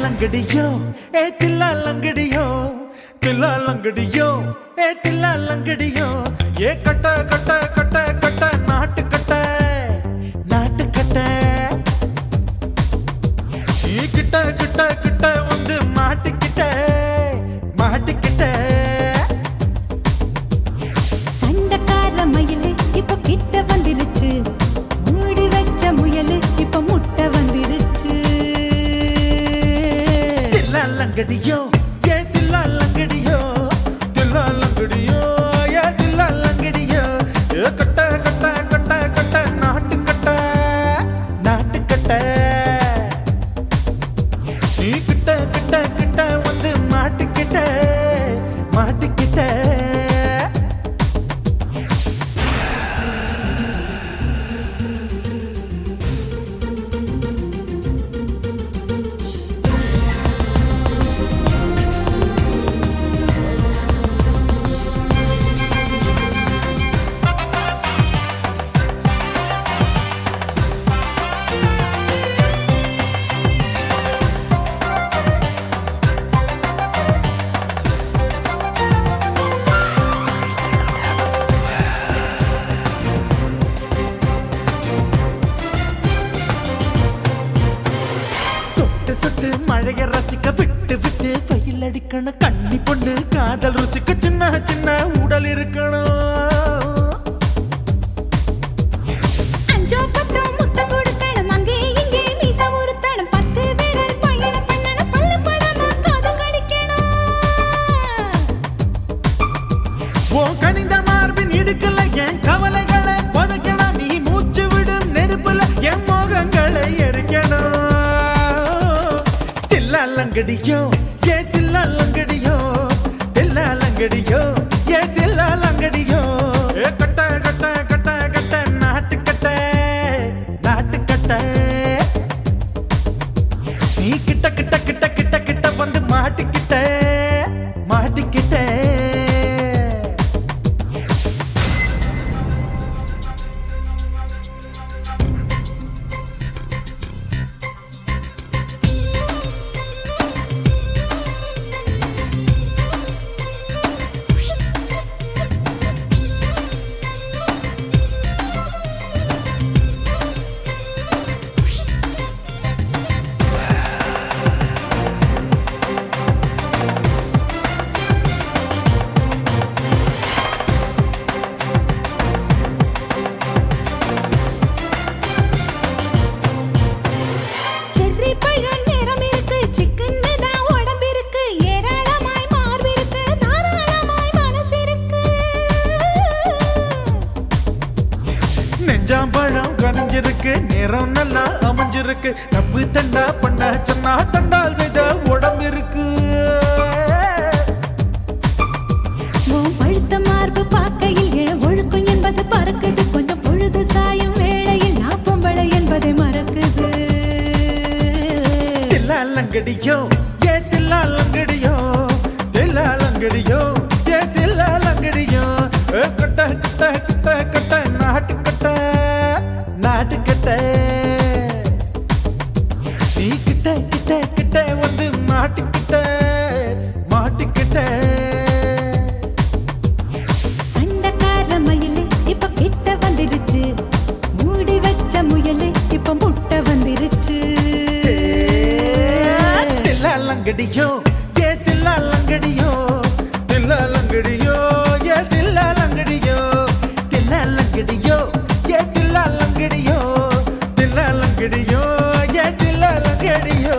लंगड़ियो तिल्ला लंगड़ियो तिल्ला लंगड़ियो तिल्ला लंगड़ियो ये cut cut cut cut नाट cut ये kit kit kit வந்து மாட்டிக்கிட்ட சண்டக்கார மயிலு இப்ப கிட்ட வந்துருச்சு மூடி வச்ச முயலு இப்ப முட்டை வந்துருச்சு लंगड़ियो ये तिल्ला लंगड़ियो तिल्ला लंगड़ियो ये तिल्ला लंगड़ियो ये कट्टा कट्टा कट्टा कट्टा नाट कट्टा நீ கிட்ட கிட்ட கிட்ட வந்து மாட்டிக்கிட்ட மழைய ரசிக்க விட்டு விட்டு வெயில் அடிக்கணும் கண்ணி பொண்ணு காதல் ருசிக்க சின்ன சின்ன உடல் இருக்கணும் அஞ்சோ பத்தோ முத்த கொடுக்கணும் அங்கே இங்கே மீச உருத்தணும் 10 விரல் பயணம் பண்ணணும் பல்ல படமா காது கடிக்கணும் ஓ கனிந்த மார்பின் இடுக்கல என் கவலைகளை புதைக்கணும் நீ மூச்சு விடும் நெருப்புல என் மோகங்களை எரிக்கணும் लंगड़ियो ये तिल्ला लंगड़ियो ये तिल्ला लंगड़ियो ए कट्टा कट्टा कट्टा कट्टा नाट कट्टा நீ கிட்ட கிட்ட கிட்ட கிட்ட கிட்ட வந்து மாட்டிக்கிட்ட நெஞ்சாம்பழம் கனிஞ்சிருக்கு நேரம் நல்லா அமைஞ்சிருக்கு தப்பு தண்டா பண்ண சொன்னா தண்டால் செய்த உடம்பு இருக்கு பழுத்த மார்பு பார்க்கையில் என் ஒழுக்கம் என்பது பறக்குது கொஞ்சம் பொழுது சாயும் வேளையில் நான் பொம்பளை என்பதை மறக்குது தில்லா லங்கடியோ ஏ தில்லா லங்கடியோ ஏ தில்லா லங்கடியோ கட்ட கட்ட கட்ட கட்ட நாட்டு கட்ட நீ கிட்ட கிட்ட கிட்ட வந்து மாட்டிக்கிட்ட சண்டக்கார மயிலு இப்ப கிட்ட வந்துருச்சு மூடி வச்ச முயலு இப்ப முட்டை வந்துருச்சு தில்லா லங்கடியோ ஏ தில்லா லங்கடியோ ஏ தில்லா லங்கடியோ ஏ தில்லா லங்கடியோ ஏ தில்லா லங்கடியோ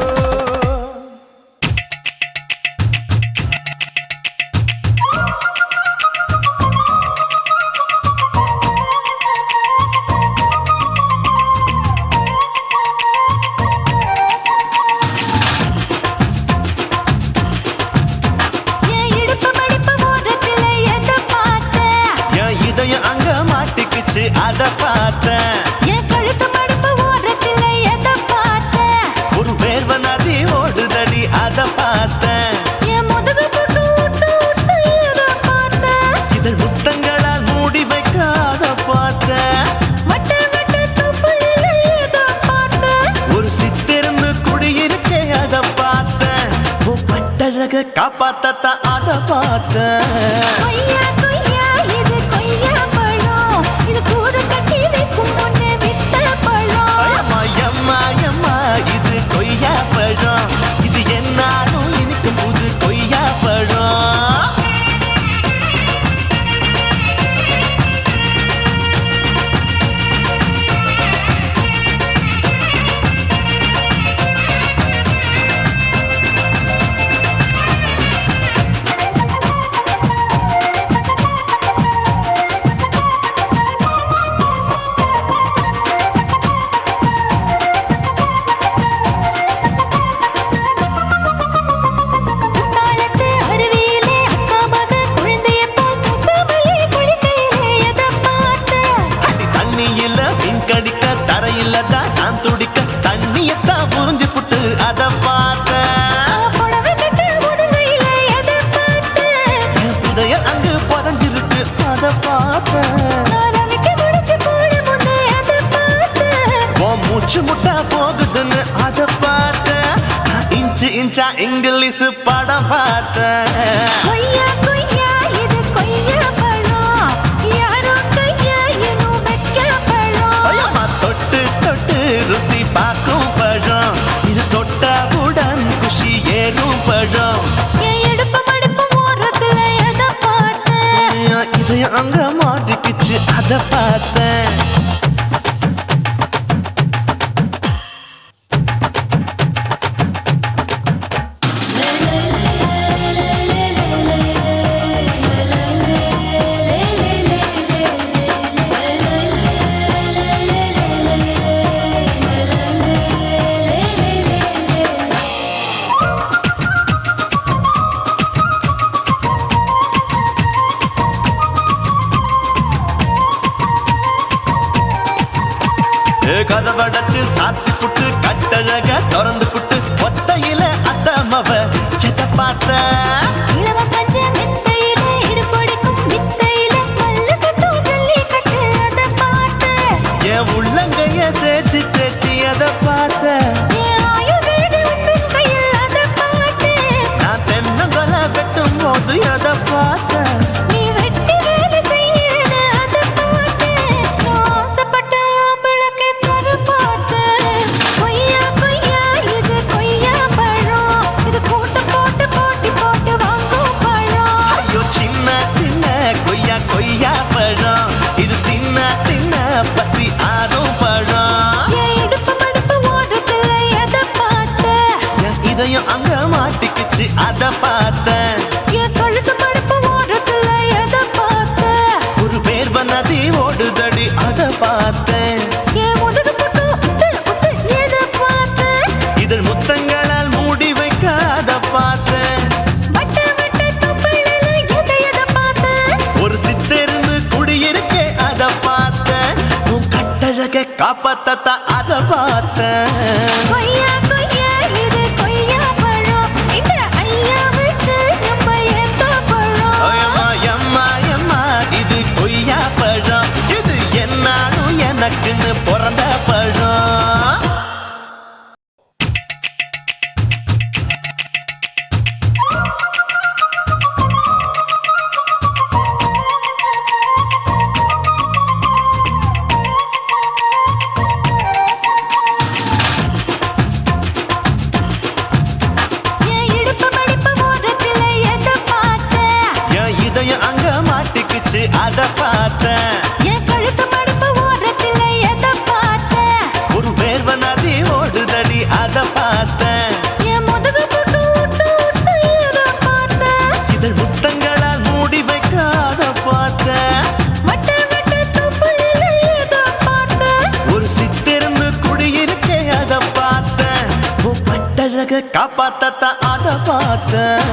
காப்பாத்தத்தான் அத பார்த்தேன். கொய்யா கொய்யா இது கொய்யா பழம், இது கூடு கட்டி வைக்கும் முன்னே வித்த பழம். அம்மா எம்மா எம்மா இது கொய்யா பழம், இது என்னாலும் எனக்கு புது கொய்யா பழம். குத்தாலத்து அருவியிலே அக்கா மக குழந்தைய போல் முசாமலே குளிக்கையிலே எதை பார்த்தேன்? அடி தண்ணியில மீன் கடிக்க தரையில தான் நான் துடிக்க தண்ணியத்தான் புரிஞ்சு புட்டு அத பார்த்தேன். புடவை கட்ட முதுகையிலே எதை பார்த்தேன்? என் புதையல் அங்கு புதஞ்சிருக்கு அத பார்த்தேன். நான் ரவிக்கு முடிச்சு போட முன்னே எதை பார்த்தேன்? உன் மூச்சு முட்டா போகுதுன்னு அத பார்த்தேன். நான் இன்ச்சு இன்ச்சா இங்கிலீஷ் படம் பார்த்தேன். கொய்யா கொய்யா இது கொய்யா பழம், யாரோ கையா இன்னும் வைக்க பழம். ஐயம்மா தொட்டு தொட்டு ருசி பார்க்கும் பழம், இது தொட்டவுடன் குஷி ஏறும் பழம். என் இடுப்பு மடுப்பு ஓரத்துல எதை பார்த்தேன்? என் இதயம் அங்க மாட்டிக்கிச்சு அத பார்த்தேன். கதவடைச்சு சாத்தி புட்டு கட்டழக திறந்து புட்டு ஒத்தையில அத்தமவ எதை பார்த்த. இளவ பஞ்ச மெத்தையிலே இடுப்பொடிக்கும் வித்தையிலே மல்லு கட்டும் ஜல்லிக்கட்டு அதை பார்த்தேன். என் உள்ளங்கைய தேய்ச்சி தேய்ச்சி எதை பார்த்த. என் ஆயுர்வேத உந்தன் கையில் அதை பார்த்தேன். நான் தென்னங்கொலை வெட்டும் போது எதை பார்த்த. நீ வெட்டி வேலை செய்யறது அதை பார்த்தேன். நான் ஆசைப்பட்ட ஆம்பளுக்கு தர பார்த்தேன். கொய்யா கொய்யா இது கொய்யா பழம், இது போட்டு போட்டு போட்டி போட்டு வாங்கும் பழம். ஐயோ சின்ன சின்ன கொய்யா கொய்யா பழம், இது தின்ன தின்ன பசி ஆறும் பழம். என் இடுப்பு மடுப்பு ஓரத்துல எதை பார்த்தேன்? என் இதயம் அங்க மாட்டிக்கிச்சு அத பார்த்தேன். என் கழுத்து மடுப்பு ஓரத்துல எதை பார்த்தேன்? ஒரு வேர்வ நதி ஓடுதடி அத பார்த்தேன். என் முதுகு புட்டு உத்து உத்து எதை பார்த்தேன்? இதழ் முத்தங்களால் மூடி வைக்க அத பார்த்தேன். வட்ட வட்ட தொப்பையில எதை பார்த்தேன்? ஒரு சித்தெரும்பு குடியிருக்கே அத பார்த்தேன். உன் கட்டழக காப்பாத்தத்தான் அத பார்த்தேன். கொய்யா கொய்யா இது கொய்யா பழம், இந்த ஐயாவுக்கு ரொம்ப ஏத்த பழம். அம்மா எம்மா எம்மா இது கொய்யா பழம், இது என்னாலும் எனக்குன்னு பிறந்த பழம். என் இடுப்பு மடிப்பு ஓரத்துல எதை பார்த்தேன்? என் இதயம் அங்க மாட்டிக்கிச்சு அத பார்த்தேன். என் கழுத்து மடிப்பு ஓரத்துல எதை பார்த்தேன்? ஒரு வேர்வ நதி ஓடுதடி அத பார்த்தேன். என் முதுகு புட்டு உத்து உத்து எதை பார்த்தேன்? இதழ் முத்தங்களால் மூடி வைக்க அத பார்த்தேன். வட்ட வட்ட தொப்பையில எதை பார்த்தேன்? ஒரு சித்தெரும்பு குடியிருக்கே அத பார்த்தேன். உன் பட்டழக காப்பாத்தத்தான் அத பார்த்தேன்.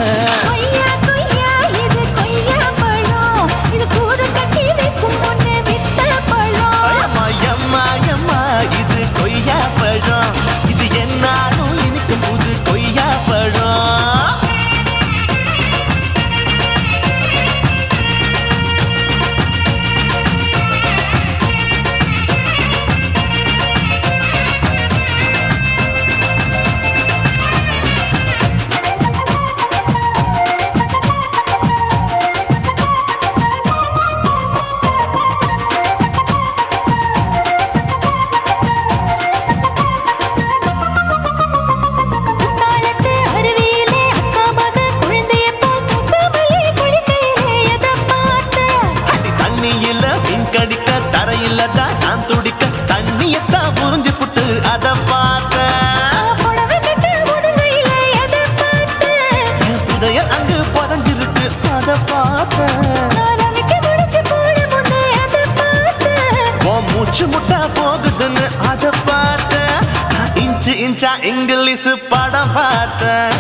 கொய்யா கொய்யா இது கொய்யா பழம், இது கூடு கட்டி வைக்கும் முன்னே வித்த பழம். அம்மா எம்மா எம்மா இது கொய்யா பழம், இது என்னாலும் எனக்கு புது கொய்யா பழம். பார்த்தேன். நான் ரவிக்கு முடிச்சு போடும் முன்னே அதை பார்த்தேன். உன் மூச்சு முட்டா போகுதுன்னு அதை பார்த்தேன். நான் இன்ச்சு இன்ச்சா இங்கிலீஷ் படம் பார்த்தேன்.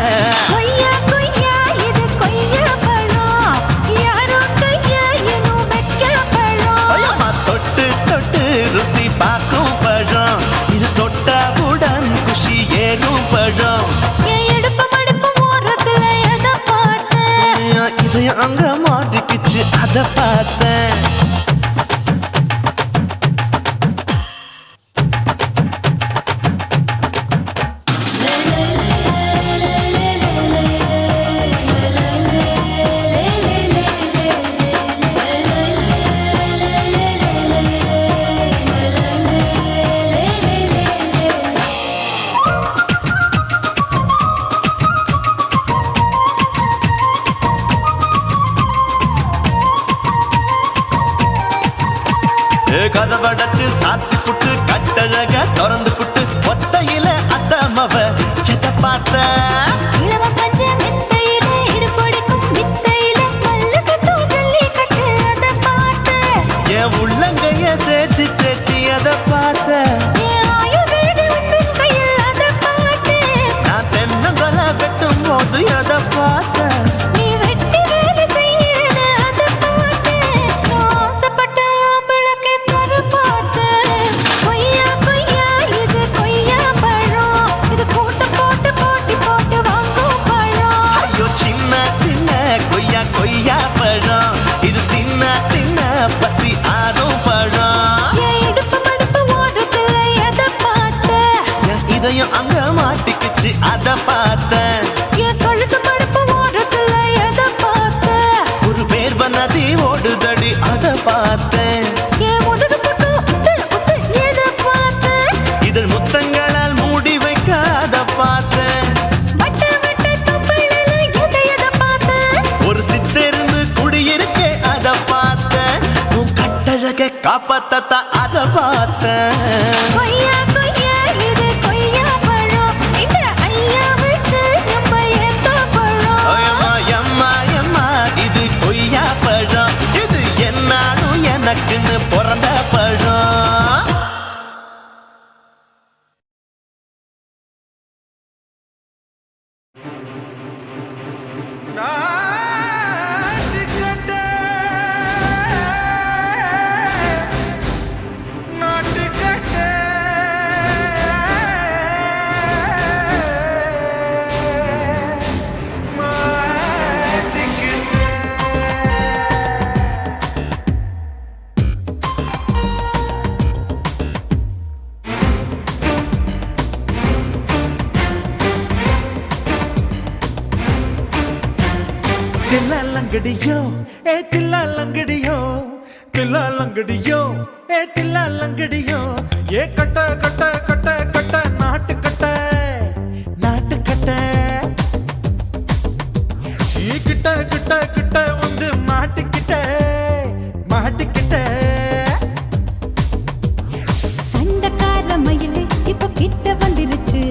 கொய்யா கொய்யா இது கொய்யா பழம். யாரோ கையா இன்னும் வைக்க பழம். ஐயம்மா, தொட்டு தொட்டு ருசி பார்க்கும் பழம். இது தொட்டாவுடன் குஷி ஏறும் பழம். என் இடுப்பு மடுப்பு ஓரத்துல எதை பார்த்தேன். என் இதயம் அங்க மாட்டிக்கிச்சு அதை பார்த்தேன். கதவடைச்சு சாத்தி புட்டு கட்டழக திறந்து புட்டு ஒத்தையில அத்தமவ செத்த பார்த்த. இளவ பஞ்ச மெத்தையில இடுப்பொடிக்கும் வித்தையில பல்லு கட்டும் ஜல்லிக்கட்டு அதை பார்த்தேன். என் உள்ளங்கைய தேய்ச்சி தேய்ச்சி அதை பார்த்த. என் ஆயுர்வேத உந்தன் கையில் அதை பார்த்தேன். நான் தென்னங்கொலை வெட்டும் போது அதை பார்த்த. நீ வெட்டி வேலை செய்யறத அதை பார்த்தேன். நான் ஆசைப்பட்ட ஆம்பளுக்கு தர பார்த்தேன். கொய்யா கொய்யா இது கொய்யா பழம். இது போட்டு போட்டு போட்டி போட்டு வாங்கும் பழம். ஐயோ சின்ன சின்ன கொய்யா கொய்யா பழம். இது தின்ன தின்ன பசி ஆறும் பழம். என் இடுப்பு மடுப்பு ஓரத்துல எதை பார்த்தேன். என் இதயம் அங்க மாட்டிக்கிச்சு அதை பார்த்தேன். என் கழுத்து மடுப்பு ஓரத்துல எதை பார்த்தேன். ஒரு வேர்வ நதி ஓடுதடி அதை பார்த்தேன். என் முதுகு புட்டு உத்து உத்து எதை பார்த்தேன். இதழ் முத்தங்களால் மூடி வைக்க அதை பார்த்தேன். வட்ட வட்ட தொப்பையில எதை பார்த்தேன். ஒரு சித்தெருந்து குடியிருக்கே அதை பார்த்தேன். உன் கட்டழக காப்பாத்தத்தான் அதை பார்த்தேன். கொய்யா கொய்யா இது கொய்யா பழம். இந்த ஐயாவுக்கு ரொம்ப ஏத்த பழம். ஐயம்மா, எம்மா, எம்மா, இது கொய்யா பழம். இது என்னாலும் எனக்குன்னு பிறந்த பழம். நாட்டுக்கட்டை, நாட்டுக்கட்டை. தில்லாலங்கடியோ தில்லாலங்கடியோ தில்லாலங்கடியோ தில்லாலங்கடியோ கட்ட கட்ட கட்ட கட்ட நாட்டுக்கட்ட நாட்டுக்கட்ட. கிட்ட கிட்ட கிட்ட வந்து மாட்டிக்கிட்ட மாட்டிக்கிட்ட. சண்டைக்கார மயிலு இப்ப கிட்ட வந்துருச்சு.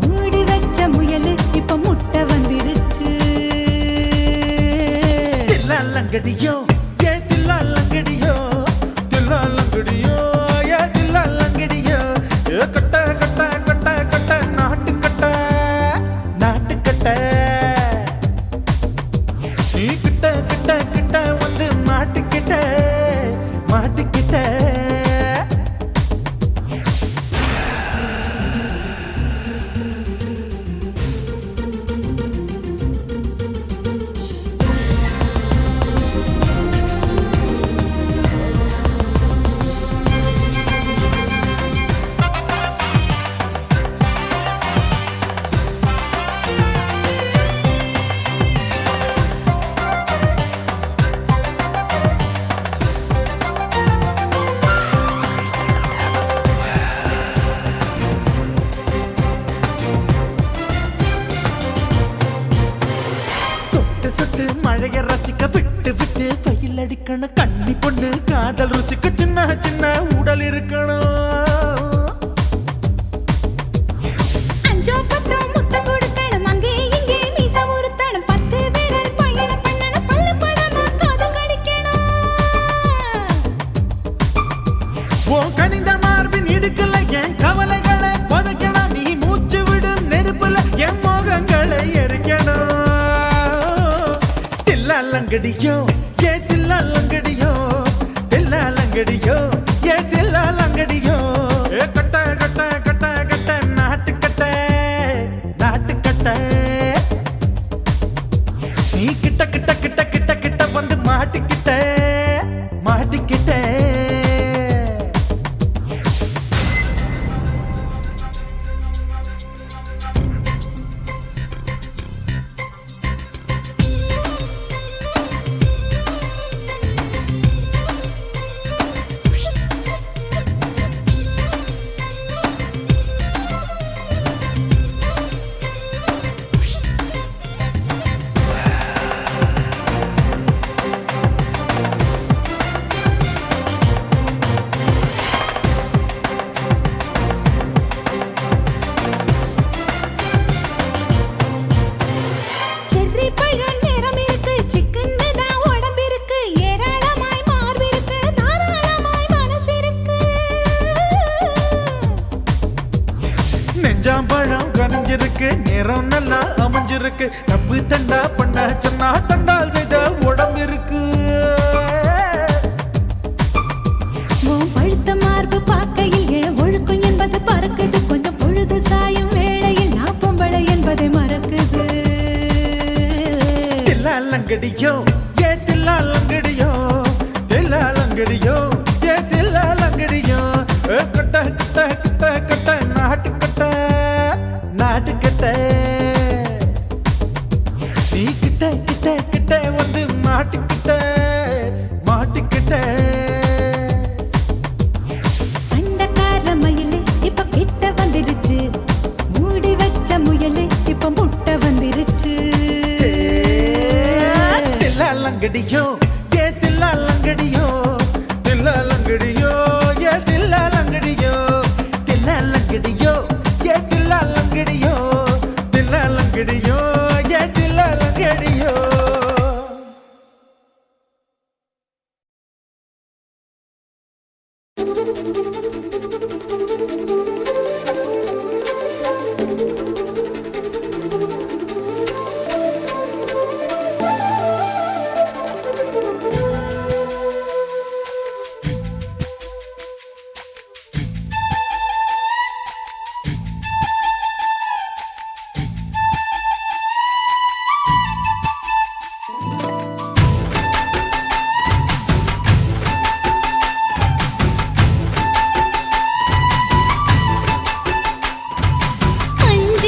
மூடி வச்ச முயலு இப்ப முட்டை வந்துருச்சு. தில்லாலங்கடியோ தில்லாலங்கடியோ தில்லாலங்கடியோ தில்லாலங்கடியோ கட்ட கட்ட கட்ட கட்ட நாட்டுக்கட்ட நாட்டுக்கட்ட. கிட்ட கிட்ட கிட்ட வந்து மாட்டிக்கிட்ட மாட்டிக்கிட்ட. மழைய ரசிக்க விட்டு விட்டு பயில் அடிக்கணும். கண்ணி பொண்ணு காதல் ருசிக்க சின்ன சின்ன உடல் இருக்கணும். அஞ்சோ பத்தோ முத்தம் கொடுக்கணும். அங்கே இங்கே மீச உறுத்தணும். 10 விரல் பயணம் பண்ணணும். பல்ல படமா லங்கடியோ ஏ தில்லா லங்கடியோ தில்லா லங்கடியோ ஏ தில்லா லங்கடியோ ஏ கட்ட கட்ட கட்ட கட்ட நாட்டு கட்ட நாட்டு கட்ட நீ கிட்ட கிட்ட கிட்ட கிட்ட கிட்ட வந்து மாட்டிக்கிட்ட மாட்டிக்கிட்ட செர்ரி பழம் நிறம் இருக்கு சிக்கன்னு தான் உடம்பிருக்கு ஏராளமாய் மார்பிருக்கு தாராளமாய் மனசிருக்கு நெஞ்சாம்பழம் கனிஞ்சிருக்கு நிறம் நல்லா அமைஞ்சிருக்கு தப்பு தண்டா பண்ண சொன்னா தண்டால் செய்த உடம்பு இருக்கு உன் பழுத்த மார்பு பார்க்கையில் என் ஒழுக்கம் என்பது பறக்குது கொஞ்சம் பொழுது சாயும் வேளையில் நான் பொம்பளை என்பதை மறக்குது தில்லா லங்கடியோ ஏ தில்லா லங்கடியோ தில்லா லங்கடியோ ஏ தில்லா லங்கடியோ ஏ கட்ட கட்ட கட்ட கட்ட நாட்டு கட்ட நாட்டு கட்ட நீ கிட்ட கிட்ட கிட்ட வந்து மாட்டிக்கிட்ட மாட்டிக்கிட்ட சண்டைக்கார மயிலு இப்ப கிட்ட வந்துருச்சு மூடி வச்ச முயலு இப்ப முட்டை வந்துருச்சு தில்லா லங்கடியோ ஏ தில்லா லங்கடியோ தில்லா லங்கடியோ ஏ தில்லா லங்கடியோ தில்லா லங்கடியோ ஏ தில்லா லங்கடியோ தில்லா லங்கடியோ ஏ தில்லா லங்கடியோ கண்ணு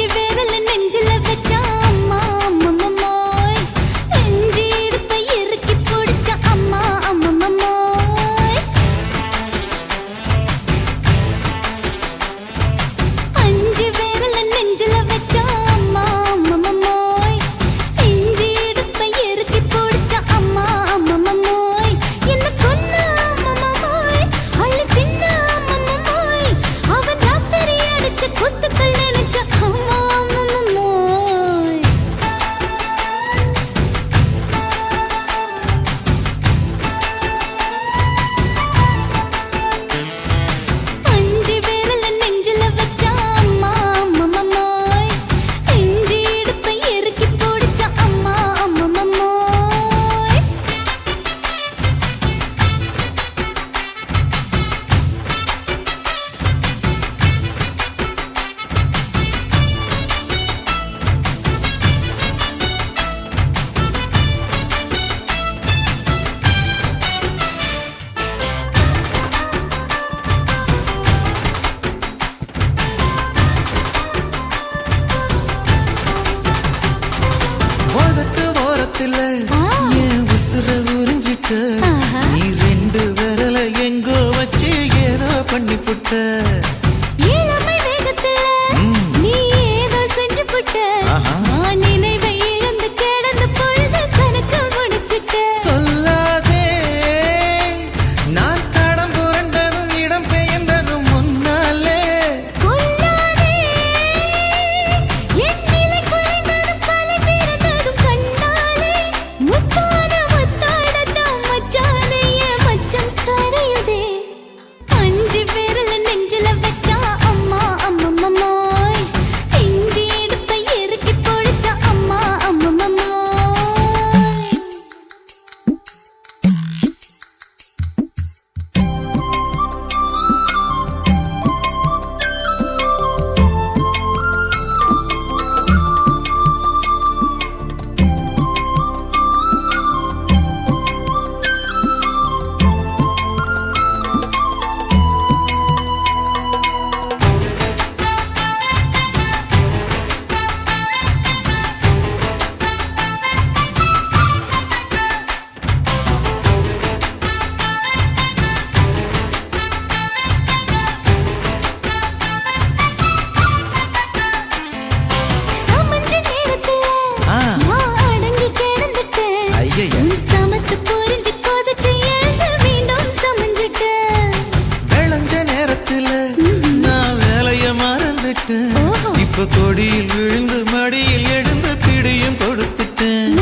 பார்த்துட்டேன். இப்ப கொடியில் விழுந்து மடியில் எழுந்து பிடியும் கொடுத்துட்டேன்.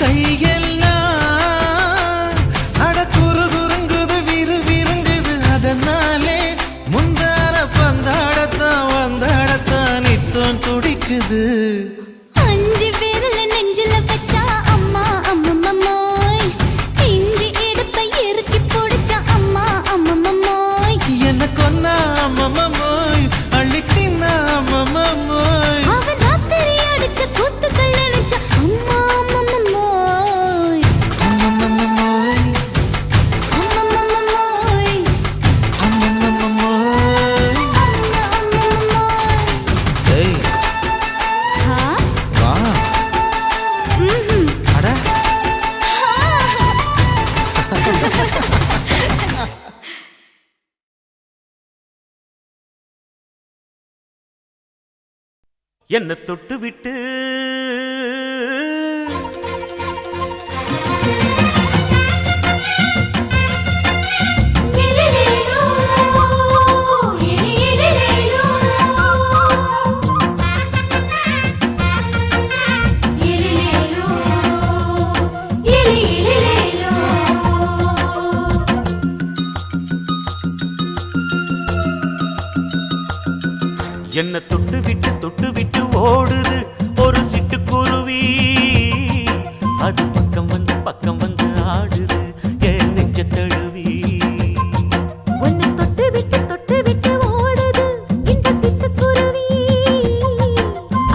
கையெல்லாம் அட குறு குறுங்குது விறு விருங்குது அதனாலே முந்தார பந்தாடத்தான் வந்தாடத்தான் நித்தம் துடிக்குது. அஞ்சு பேர்ல நெஞ்சில வச்சா அம்மா அம்மம்மாய் இஞ்சி இடுப்பை இறுக்கி பிடிச்சா அம்மா அம்மம்மாய் என்ன கொன்னா அம்மம்மாய் அள்ளி தின்னா அம்மம்மாய் அவன் ராத்திரி அடிச்ச கூத்துக்கள் நினைச்ச அம்மா அம்மம்மாய் அம்மம்மாய் அம்மம்மாய் அம்மம்மாய். அம்மம்மாய். ஏய் ஹா? வா ம்ஹும். அட என்ன தொட்டு விட்டு எலிலேலோ, எலிலேலோ. எலிலேலோ, எலிலேலோ. என்ன தொட்டு விட்டு ஓடுது ஒரு சிட்டுக்குருவி. அது பக்கம் வந்து ஆடுது என் நெஞ்ச தழுவி. உன்னை தொட்டு விட்டு ஓடுது இந்த சிட்டுக்குருவி.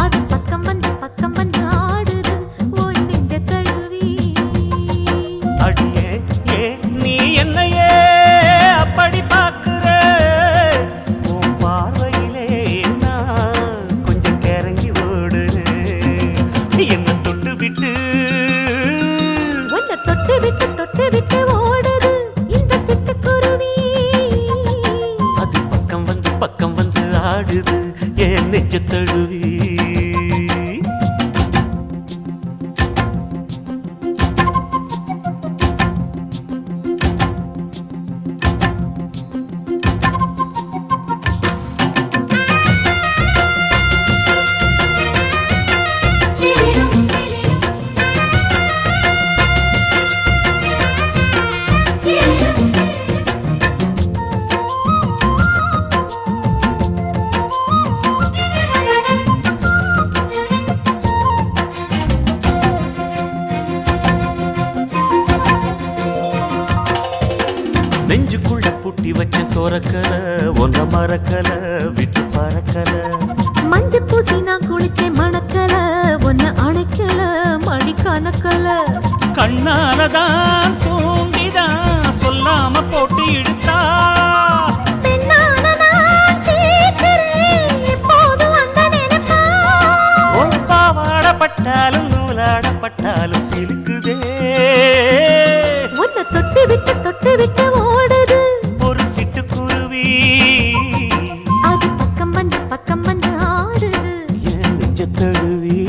அது பக்கம் வந்து ஆடுது உன் நெஞ்ச தழுவி. அடியே ஏன் நீ என்னையே அப்படி பார்க்கிற? உன் பார்வையிலே நான் கொஞ்சம் கிறங்கி ஓடுறேன். என்ன தொட்டு விட்டு உன்னை தொட்டு விட்டு ஓடுது இந்த சிட்டுக்குருவி. அது பக்கம் வந்து ஆடுது என் நெஞ்ச தழுவி. நெஞ்சுக்குள்ள பூட்டி வச்ச தோரக்கல ஒன்ற மறக்கல விட்டு பறக்கல. மஞ்ச பூசி நான் குளிச்சேன் மணக்கல ஒன்ன அணைக்கல மடி கணக்கல. கண்ணாலதான் தூண்டிதான் சொல்லாம போட்டு இழுத்தா. பெண்ணான நான் கேட்கிறேன் எப்போதும் அந்த நினைப்பா. உன் பாவாடப்பட்டாலும் நூலாடப்பட்டாலும் சிலுக்குதே. உன்னை தொட்டு விட்டு ஓடுது ஒரு சிட்டுக்குருவி. அது பக்கம் வந்து ஆடுது. என் நெஞ்ச தழுவி.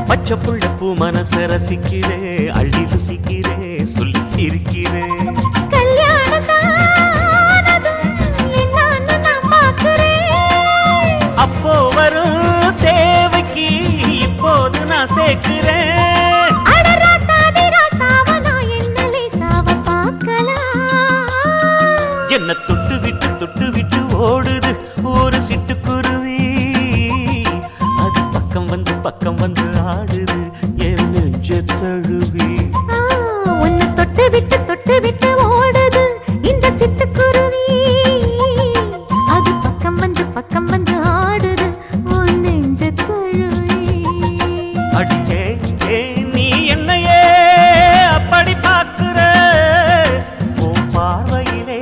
பச்சை புள்ள பூ மனச ரசிக்கிறே அள்ளி ருசிக்கிறே சொல்லி சிரிக்கிறே. அப்போ வரும் தேவைக்கு இப்போது நான் சேர்க்கிறேன். என்ன தொட்டு விட்டு ஓடுது ஒரு சிட்டுக்குருவி. அது பக்கம் வந்து ஆடுது என் நெஞ்ச தழுவி. உன்னை தொட்டு விட்டு ஓடுது இந்த சிட்டுக்குருவி. அது பக்கம் வந்து ஆடுது உன் நெஞ்ச தழுவி. அடியே நீ என்னையே அப்படி பார்க்கிற, உன் பார்வையிலே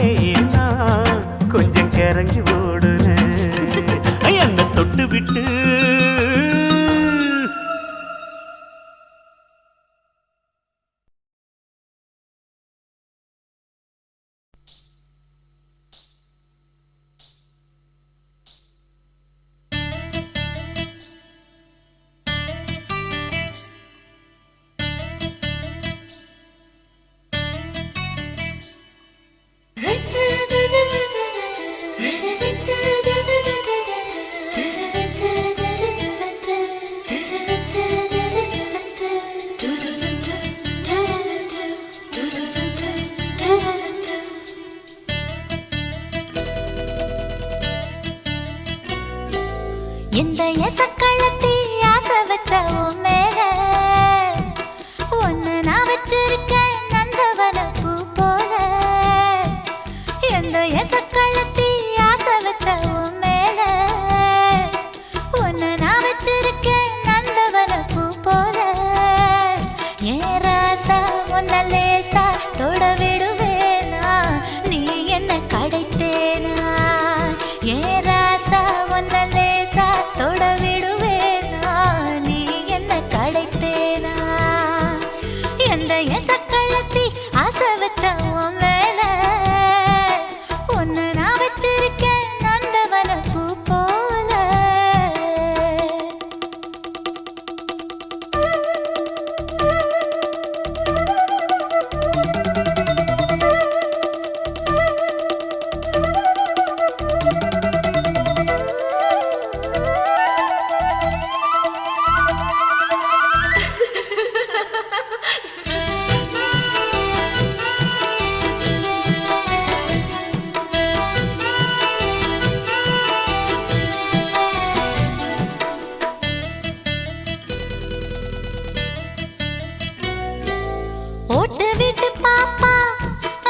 நான் கொஞ்சம் கிறங்கி ஓடுறேன். என்னை தொட்டு விட்டு இந்த எசக்களத்தி ஆசை வச்ச உன் மேல ஒன்னு நான் வச்சிருக்கேன் நந்தவன பூ போல. இந்த எசக்களத்தி ஆசை வச்ச உன் மேல ஒன்னு நான் வச்சிருக்கேன் நந்தவன பூ போல. ஏன் ராசா உன்ன லேசா தொட விடுவேனா, நீ என்ன கடைத்தேனா. ஏன் ராசா உன்ன லேசா தொட விடுவேனா, நீ என்ன கடைத்தேனா. எந்த எசக்களத்தி ஆசை வச்ச உன் மேல ஒன்னு நான் வச்சிருக்கேன் நந்தவன பூ போல. ஓட்டு விட்டு பாப்பா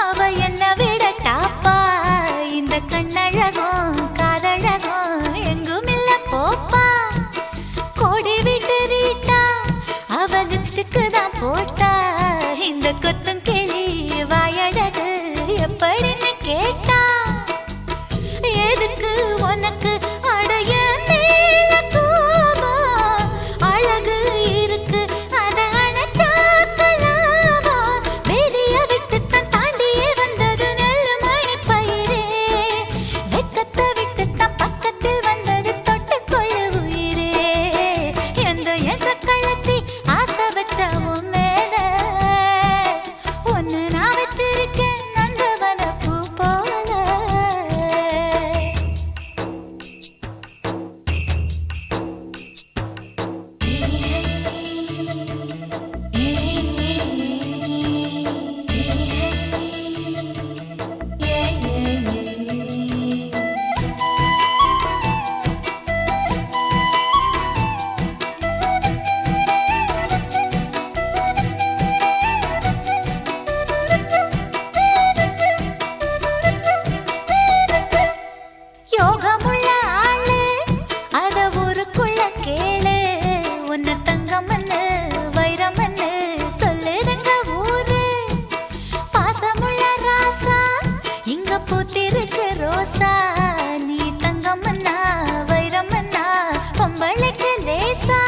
அவ என்ன விட டாப்பா. இந்த கண்ணழகும் காதழகும் எங்கும் இல்ல போப்பா. கோடி விட்டு ரீட்டா அவ லிப்ஸ்டிக்கு தான் போட்டா. இந்த கொத்தும் கிளி வாயழகு எப்படின்னு கேட்டா. எதுக்கு உனக்கு அடைய மேல கோபம், அழகு இருக்கு அத அணைச்சாக்கலாமா. வெளிய விட்டுத்தான் தாண்டியே வந்தது நெல்லு மணி பயிரே. வெக்கத்தை விட்டுத்தான் பக்கத்தில் வந்தது தொட்டுக்கொள்ள உயிரே. எந்த எசக்களத்தி ஆசை வச்ச உன் மேல ஒன்னு நான் வச்சிருக்கேன் நந்தவன பூ போல. யோகமுள்ள ஆளு அத ஊருக்குள்ள கேளு. உன்ன தங்கமன்னு வைரமன்னு சொல்லுதுங்க ஊரு. பாசமுள்ள ராசா இங்க பூத்திருக்கு ரோசா. நீ தங்கமன்னா வைரமன்னா பொம்பளைக்கு லேசா.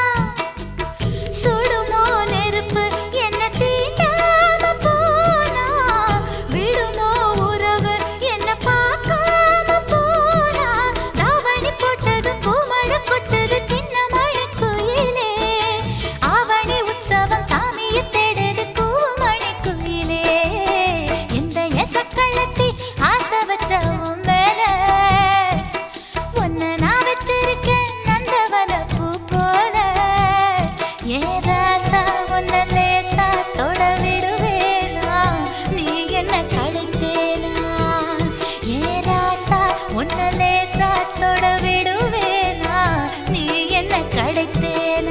சுடுமோ நெருப்பு என்ன தீண்டாம போனா, விடுமோ உறவு என்ன பார்க்காம போனா. தாவணி போட்டது பூமழை கொட்டது சின்ன மழை குயிலே. ஆவணி உற்சவம் சாமியை தேடுது பூமணி குயிலே. இந்த எசக்களத்தி ஆசை வச்ச உன் மேல ஒன்னு நான் வச்சிருக்கேன் நந்தவன பூ போல. ஏன் ராசா உன்ன லேசா தொட விடுவேனா, நீ என்ன கடைத்தேனா. ஏன் ராசா உன்ன லேசா தொட விடுவேனா, நீ என்ன கடைத்தேனா.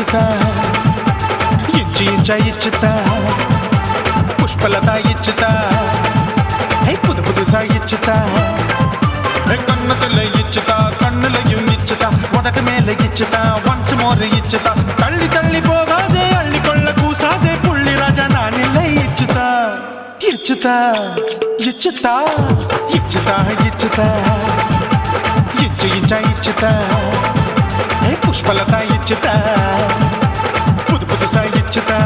ఇచ్చుతా ఇంచి ఇంచ ఇచ్చుతా పుష్పలత ఇచ్చుతా హే புது புதுசா இச்சுதா கண்ணத்துல இச்சுதா கண்ணுலையும் இச்சுதா உதட்டு மேல இச்சுதா ஒன்ஸ் மோர் இச்சுதா தள்ளி தள்ளி போகாதே அள்ளி கொள்ள கூசாதே புள்ளி ராஜா நான் இல்லை இச்சுதா இச்சுதா இச்சுதா இச்சுதா இச்சுதா இச்சு இச்சா இச்சுதா ஹே புஷ்பலதா இச்சுதா புது புதுசா இச்சுதா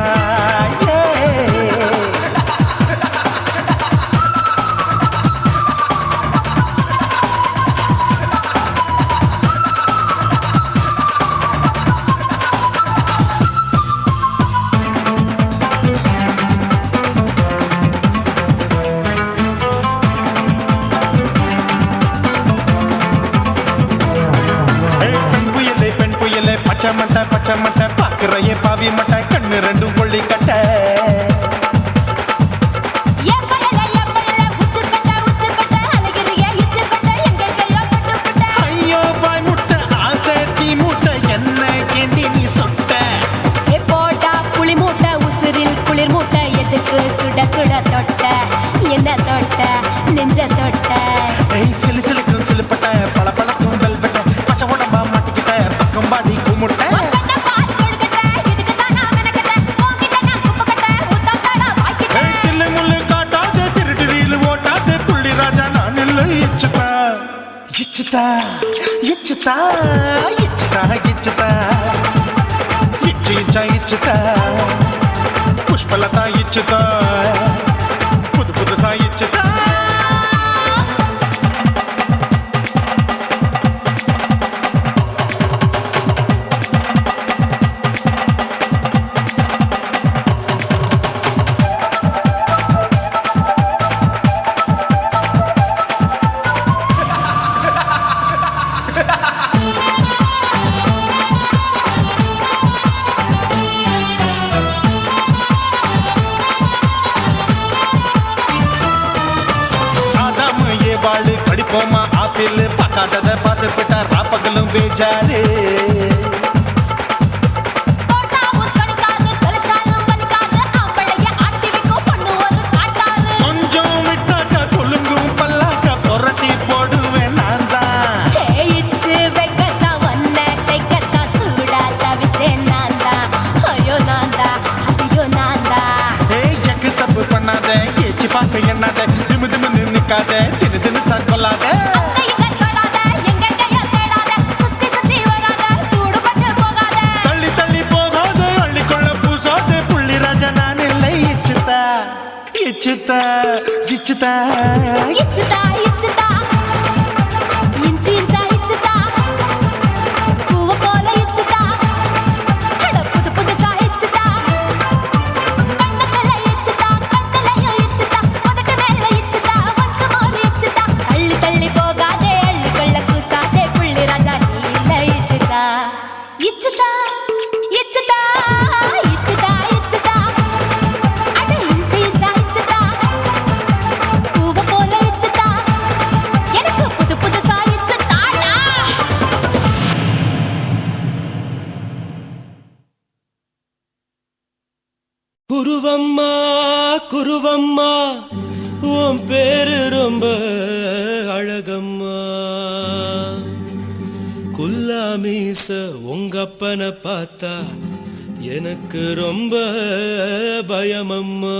பச்சை மட்டை பாக்குறையே பாவி மட்டை கண்ணு ரெண்டும் கொள்ளி கட்ட ஐயோ பாய் முட்டை ஆசை தீ மூட்டை என்ன கேண்டி நீ சொட்ட போட்டா புளி மூட்டை உசுரில் குளிர் மூட்டை எதுக்கு சுட சுட தொட்ட என்ன தொட்ட நெஞ்ச தொட்ட சிலு சிலுக்கும் சிலுப்பட்ட பல பழக்கும் வெல்வெட்ட பச்சை உடம்பா மாட்டிக்கிட்ட பக்கம் பாடி குமுட்ட இச்சுதா இச்சுதா இச்சுதா இச்சுதா இச்சு இச்சா இச்சுதா புஷ்பலதா இச்சுதா புது புதுசா இச்சுதா கடிப்போமா ஆப்பிள் பார்க்காதத பார்த்து விட்டா ராப்பகலும் பேஜாரு கொஞ்சம் விட்டாக்க கொலுங்கும் பல்லாக்க புரட்டி போடுவேன் நான் தான் இச்சு வெக்கத்தான் வந்த தைக்கத்தான் சூடா தவிச்சேன் நான் தான் ஐயோ நான் தான் ஐயோ நான் தான் எக்கு தப்பு பண்ணாத ஏச்சி பார்க்க எண்ணாத திமு திமுன்னு நிக்காத தினு தினு சாக்கொள்ளாத தள்ளி தள்ளி போகாத அள்ளி கொள்ள பூசாத புள்ளி ராஜா நான் இல்லை இச்சுதா இச்சுதா இச்சுதா இச்சுதா இச்சுதா இஞ்சி இஞ்சா இச்சுதா பூவ போல இச்சுதா அட புது புதுசா இச்சுதா கண்ணத்துல இச்சுதா கண்ணலையும் இச்சுதா உதட்டு மேல இச்சுதா ஒன்ஸ் மோர் இச்சுதா தள்ளி தள்ளி போகாதே அள்ளி கொள்ள கூசாதே புள்ளி ராஜா நீ இல்ல இச்சுதா இச்சுதா இச்சுதா இச்சுதா இச்சுதா அட இஞ்சி இஞ்சா இச்சுதா பூவ போல இச்சுதா எனக்கு புது புதுசா இச்சுதாடா குருவம்மா குருவம்மா உன் பேரு ரொம்ப அழகம்மா குல்லாமீச உங்க அப்பனை பார்த்தா எனக்கு ரொம்ப பயமம்மா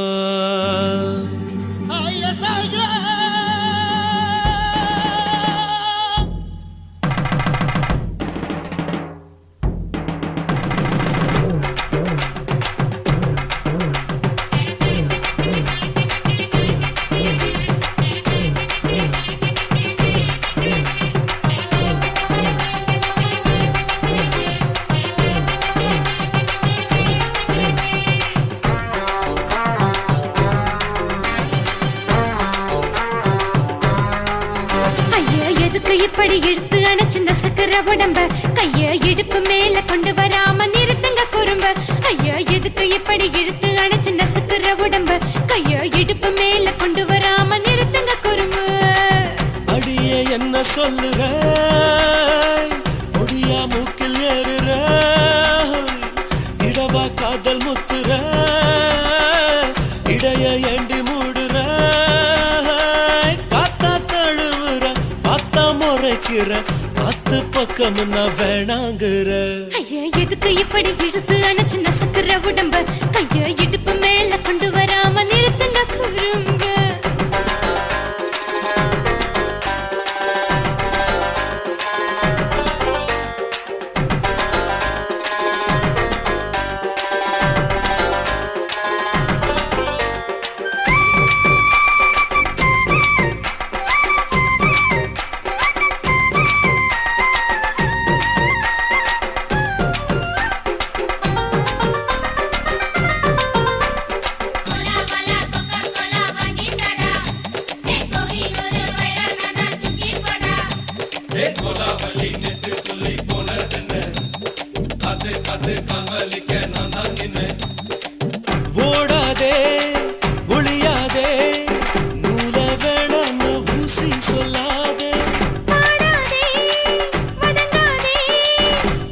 இப்படி இழுத்து அணைச்சிருந்த சக்கர உடம்ப கைய இடுப்பு மேல கொண்டு வராம நிறுத்துங்க குறும்ப ஐயா எதுக்கு இப்படி இழுத்து அணைச்சிருந்த சக்கர உடம்ப கைய இடுப்பு மேல கொண்டு வராம நிறுத்துங்க குறும்ப அடியே என்ன சொல்லுற ஒடியா மூக்கில் ஏறுற முறைக்கிற பத்து பக்கம் நான் வேணாங்கிற ஐயா எதுக்கு இப்படி இழுத்து அணைச்சு நசுக்குற உடம்ப கைய இடுப்பு மேல கொண்டு வராம நிறுத்துங்க குறும்ப ஓடாதே ஒளியாதே நூல வேணான்னு ஊசி சொல்லாதே பாடாதே வதங்காதே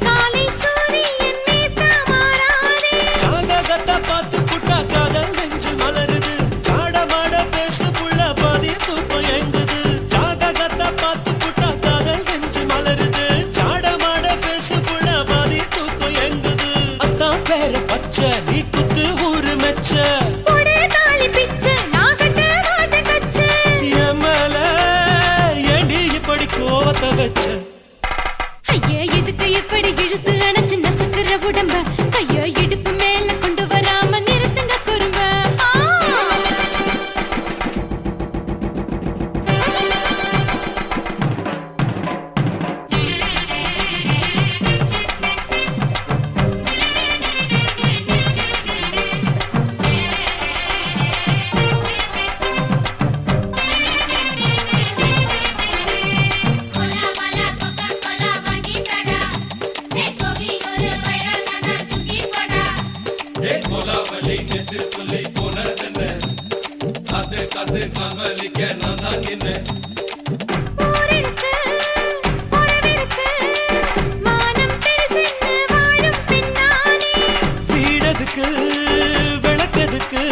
காலை சூரியன் மீத மாறாதே ஜாதகத்தை பார்த்து புட்டா காதல் நெஞ்சு மலருது சாடமாட பேசு புள்ள பாதி தூக்கம் எங்குது ஜாதகத்தை பார்த்து புட்டா காதல் நெஞ்சு மலருது சாடமாட பேசு புள்ள பாதி தூக்கம் எங்குது அத்தான் பேர பச்சை நீ குத்து ஊரு மெச்ச ஒரே தாலி பிச்சை நான் கட்ட மாட்ட கச்சை எமல ஏண்டி இப்படி கோவத்தை வச்ச ஐயா எதுக்கு இப்படி இழுத்து அணைச்சு நசுக்குற உடம்ப கைய இடுப்பு மேல கொண்டு வராம நிறுத்துங்க குறும்ப ஊரிருக்கு உறவிருக்கு மானம் பெருசென்னு வாழும் பின்னானே வீடதுக்கு விளக்கதுக்கு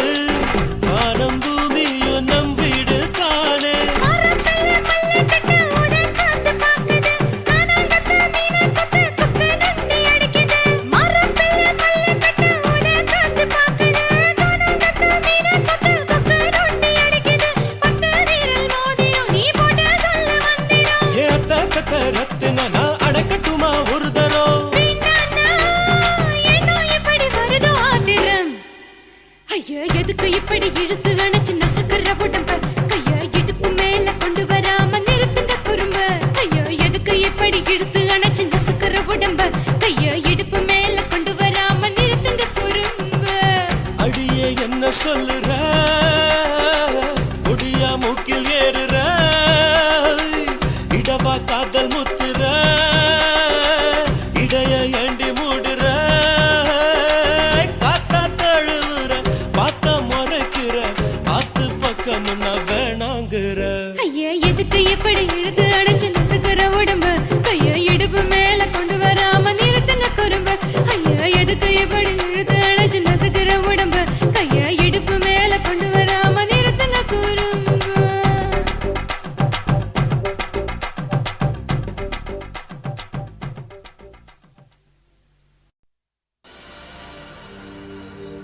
வானம் பூமியும் நம் வீடு தானே மரத்துல மல்லு கட்ட உதன் காத்து பாக்குது கானாங்கத்து மீனாங்கத்து குக்கு நண்டி அடிக்குது மரத்துல மல்லு கட்ட உதன் காத்து பாக்குது கானாங்கத்து மீனாங்கத்து குக்கு நண்டி அடிக்குது பத்து வீரல் மோதிரம் நீ போட்ட சொல்ல வந்திடும் ஏ அத்த கத்த ரத்தின நான் அடக்கட்டுமா ஒரு தரம் வீணானா ஏனோ இப்படி வருதோ ஆத்திரம் ஐயா எதுக்கு இப்படி இழுத்து அணைச்சு நசுக்குற உடம்ப கைய இடுப்பு மேல கொண்டு வராம நிறுத்துங்க குறும்ப ஐயா எதுக்கு இப்படி இழுத்து அணைச்சு நசுக்குற உடம்ப கைய இடுப்பு மேல கொண்டு வராம நிறுத்துங்க குறும்ப அடியே என்ன சொல்லுற ஒடியா மூக்கில் ஏறுற இடவா காதல் முத்துற இடைய ஏண்டி மூடுற காத்தா தழுவுற பார்த்த முறைக்கிற ஆத்து பக்கம் நான் வேணாங்கிற ஐயா எதுக்கு இப்படி இழுத்து அணைச்சு நசுக்குற உடம்ப கைய இடுப்பு மேல கொண்டு வராம நிறுத்துங்க குறும்ப ஐயா எதுக்கு இப்படி இழுத்து அணைச்சு நசுக்குற உடம்ப கைய இடுப்பு மேல கொண்டு வராம நிறுத்துங்க குறும்ப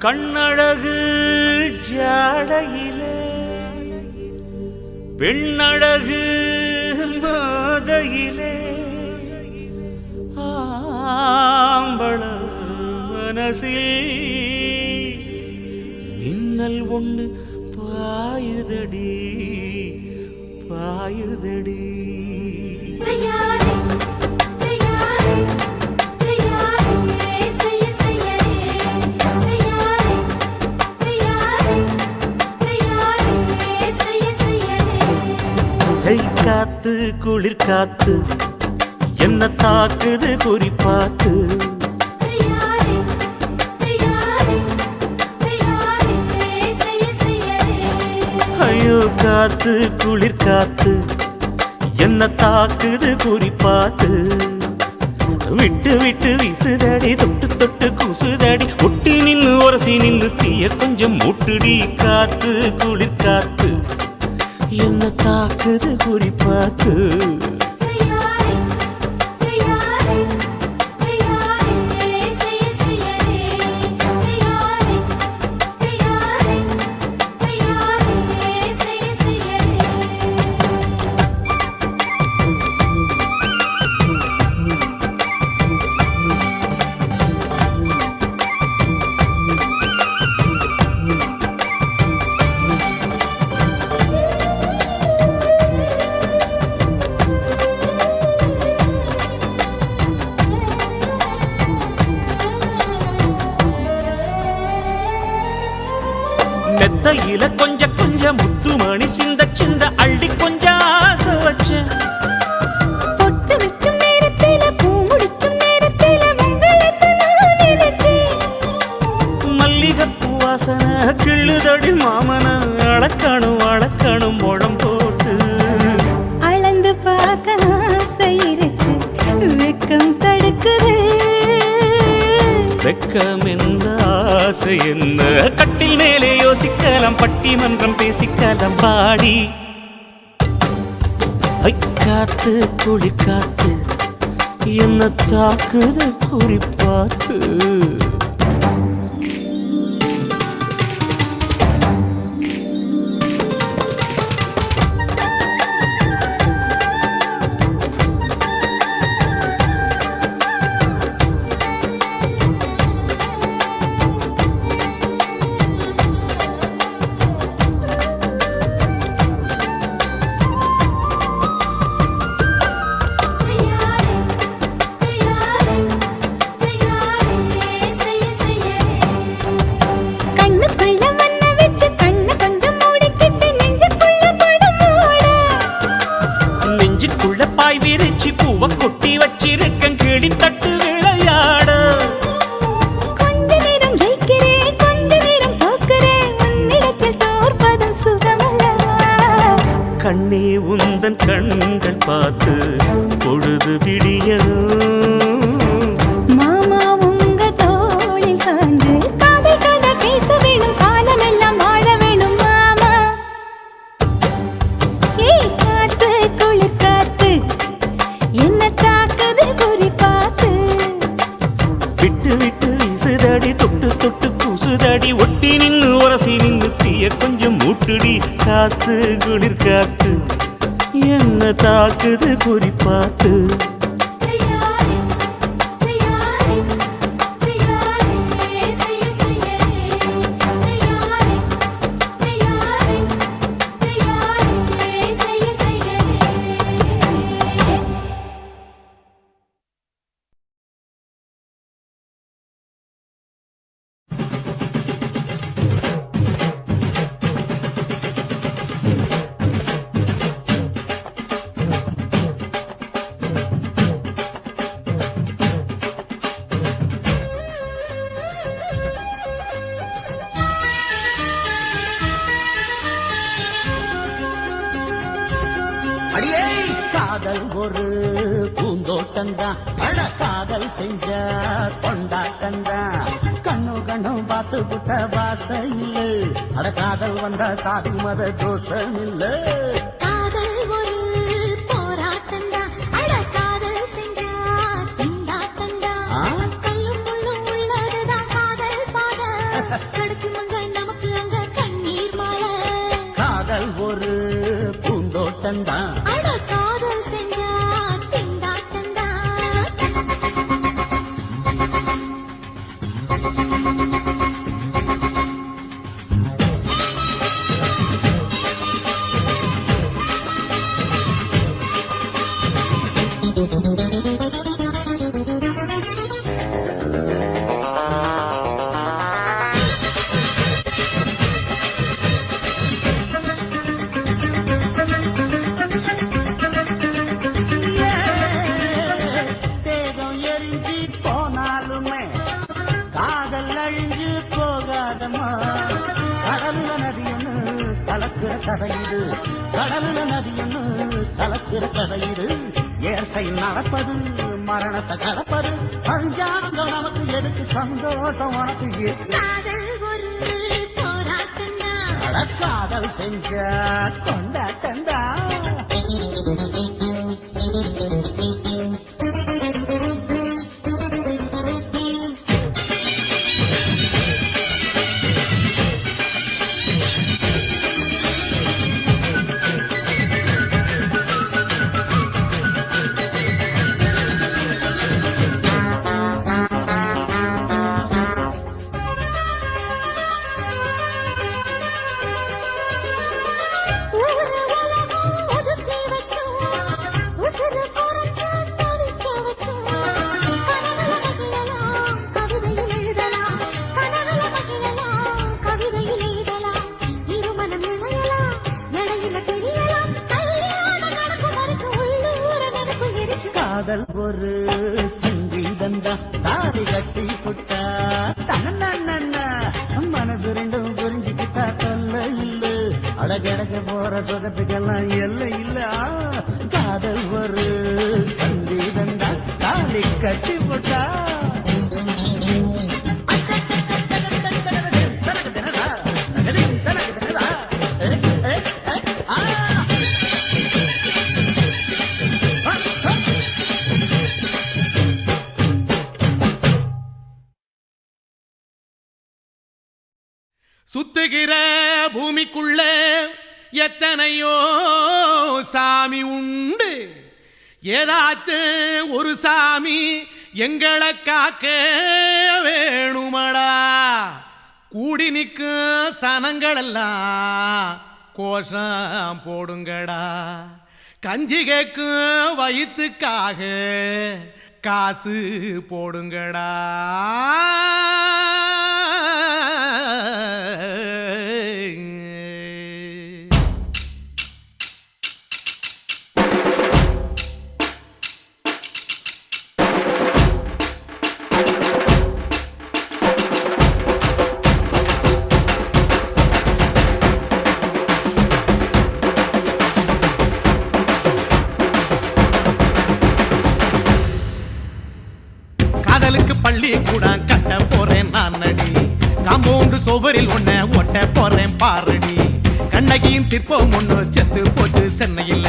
கண்ணழகு ஜாடையிலே பெண்ணழகு மாதையிலே ஆம்பள மனசில் மின்னல் ஒண்ணு பாயுதடி பாயுதடி செய்யாதே செய்யாதே செய்யாதே செய்ய செய்யாதே செய்யாதே செய்யாதே செய்யாதே செய்ய செய்யாதே கை காத்து குளிர் காத்து என்ன தாக்குது குறிப்பாத்து செய்யாதே செய்யாதே செய்யாதே செய்ய செய்யாதே ஐயோ காத்து குளிர் காத்து என்ன தாக்குது குறிப்பாத்து விட்டு விட்டு வீசுதடி தொட்டு தொட்டு கூசுதடி ஒட்டி நின்னு உரசி நின்னு தீய கொஞ்சம் முட்டுடி காத்து குளிர் காத்து என்ன தாக்குது குறிப்பாத்து செய்யாதே கொஞ்சம் கொஞ்சம் முத்துமணி சிந்த சிந்த அள்ளி கொஞ்சம் ஆசை வச்சேன். பொட்டு வைக்கும் நேரத்தில பூ முடிக்கும் நேரத்தில மங்களத்தை நான் நினைச்சேன். மல்லிகைப்பூ வாசனை கிள்ளுதடி மாமன அளக்கணும் அளக்கணும் முழம் போட்டு. அளந்து பார்க்க ஆசை இருக்கு, வெக்கம் தடுக்குது. வெக்கம் என்ன ஆசை என்ன, கட்டில் மேலே யோசிக்கலாம் பட்டிமன்றம் பேசிக்கலாம் பாடி. காத்து குளிர் காத்து என்ன தாக்குது குறிப்பாத்து. பாய் விரிச்சி பூவ கொட்டி வச்சிருக்கேன் கிளி தட்டு விளையாட. கொஞ்ச நேரம் ஜெயிக்கிறேன், கொஞ்ச நேரம் தோக்கிறேன், உன்னிடத்தில் தோற்பதும் சுகமல்லவா. கண்ணே உந்தன் கண்கள் பார்த்து பொழுது விடியணும். மாமா உங்க தோளில் சார்ந்து காதல் கதை பேச வேணும், காலமெல்லாம் வாழ வேணும் மாமா. ஏய் காத்து குளிர் காத்து என்ன தாக்குது குறி பார்த்து. விட்டு விட்டு வீசுதடி தொட்டு தொட்டு பூசுதடி ஒட்டி நின்னு உரசி நின்னு தீய கொஞ்சம் மூட்டுடி. காத்து குளிர் காத்து என்ன தாக்குது குறி பார்த்து. காதல் ஒரு பூந்தோட்டம்தான், அட காதல் செஞ்ச கொண்டாட்டம்தான். கண்ணு கண்ணும் பார்த்து புட்ட பாசை இல்ல, அட காதல் வந்தா சாதி மத தோஷம் இல்ல. காதல் ஒரு போராட்டம்தான், அட காதல் செஞ்சா திண்டாட்டம்தான். கல்லும் முள்ளும் உள்ளதுதான் காதல் பாத, கிடைக்கும் அங்க நமக்கு அங்க கண்ணீர் மாலை. காதல் ஒரு பூந்தோட்டம்தான், அட காதல் செஞ்சா திண்டாட்டம்தான். தேகம் எரிஞ்சு போனாலுமே காதல் அழிஞ்சு போகாதம்மா. கடலுல நதியொன்னு கலக்கிற கதையிடு, கடலுல நதியொன்னு கலக்கிற கதையிடு. இயற்கை நடப்பது மரணத்தை கலப்பது, பஞ்சாங்கம் நமக்கு எதுக்கு சந்தோஷம் உனக்கு இருக்கு. காதல் ஒரு போராட்டம்தான், அட காதல் செஞ்ச கொண்டாட்டம்தான். ஊரு உலகம் ஒதுக்கி கண்ணில தெரியலாம் கல்யாணம் நடக்கும் வரைக்கும் உள்ளூர நினைப்பு இருக்கு காதல் ஒரு சங்கீதந்தா தாலி கட்டி புட்டா தன்னா மனசு ரெண்டும் புரிஞ்சுக்கிட்டா தொல்ல இல்ல அழகழக போற சுகத்துக்கெல்லாம் எல்லை இல்ல காதல் ஒரு சங்கீதந்தா தாலி கட்டி புட்டா சுத்துகிற பூமிக்குள்ள எத்தனையோ சாமி உண்டு ஏதாச்சும் ஒரு சாமி எங்களை காக்க வேணுமடா கூடி நிற்கும் சனங்களெல்லாம் கோஷம் போடுங்கடா கஞ்சி கேக்கும் வயிற்றுக்காக காசு போடுங்கடா காதலுக்கு பள்ளி கூட கட்ட போறேன் நான் நடி காம்பவுண்டு சோவரில் ஒன்ன ஒட்ட போறேன் பாரடி கண்ணகியின் சிற்பம் ஒண்ணு செத்து போச்சு சென்னையில்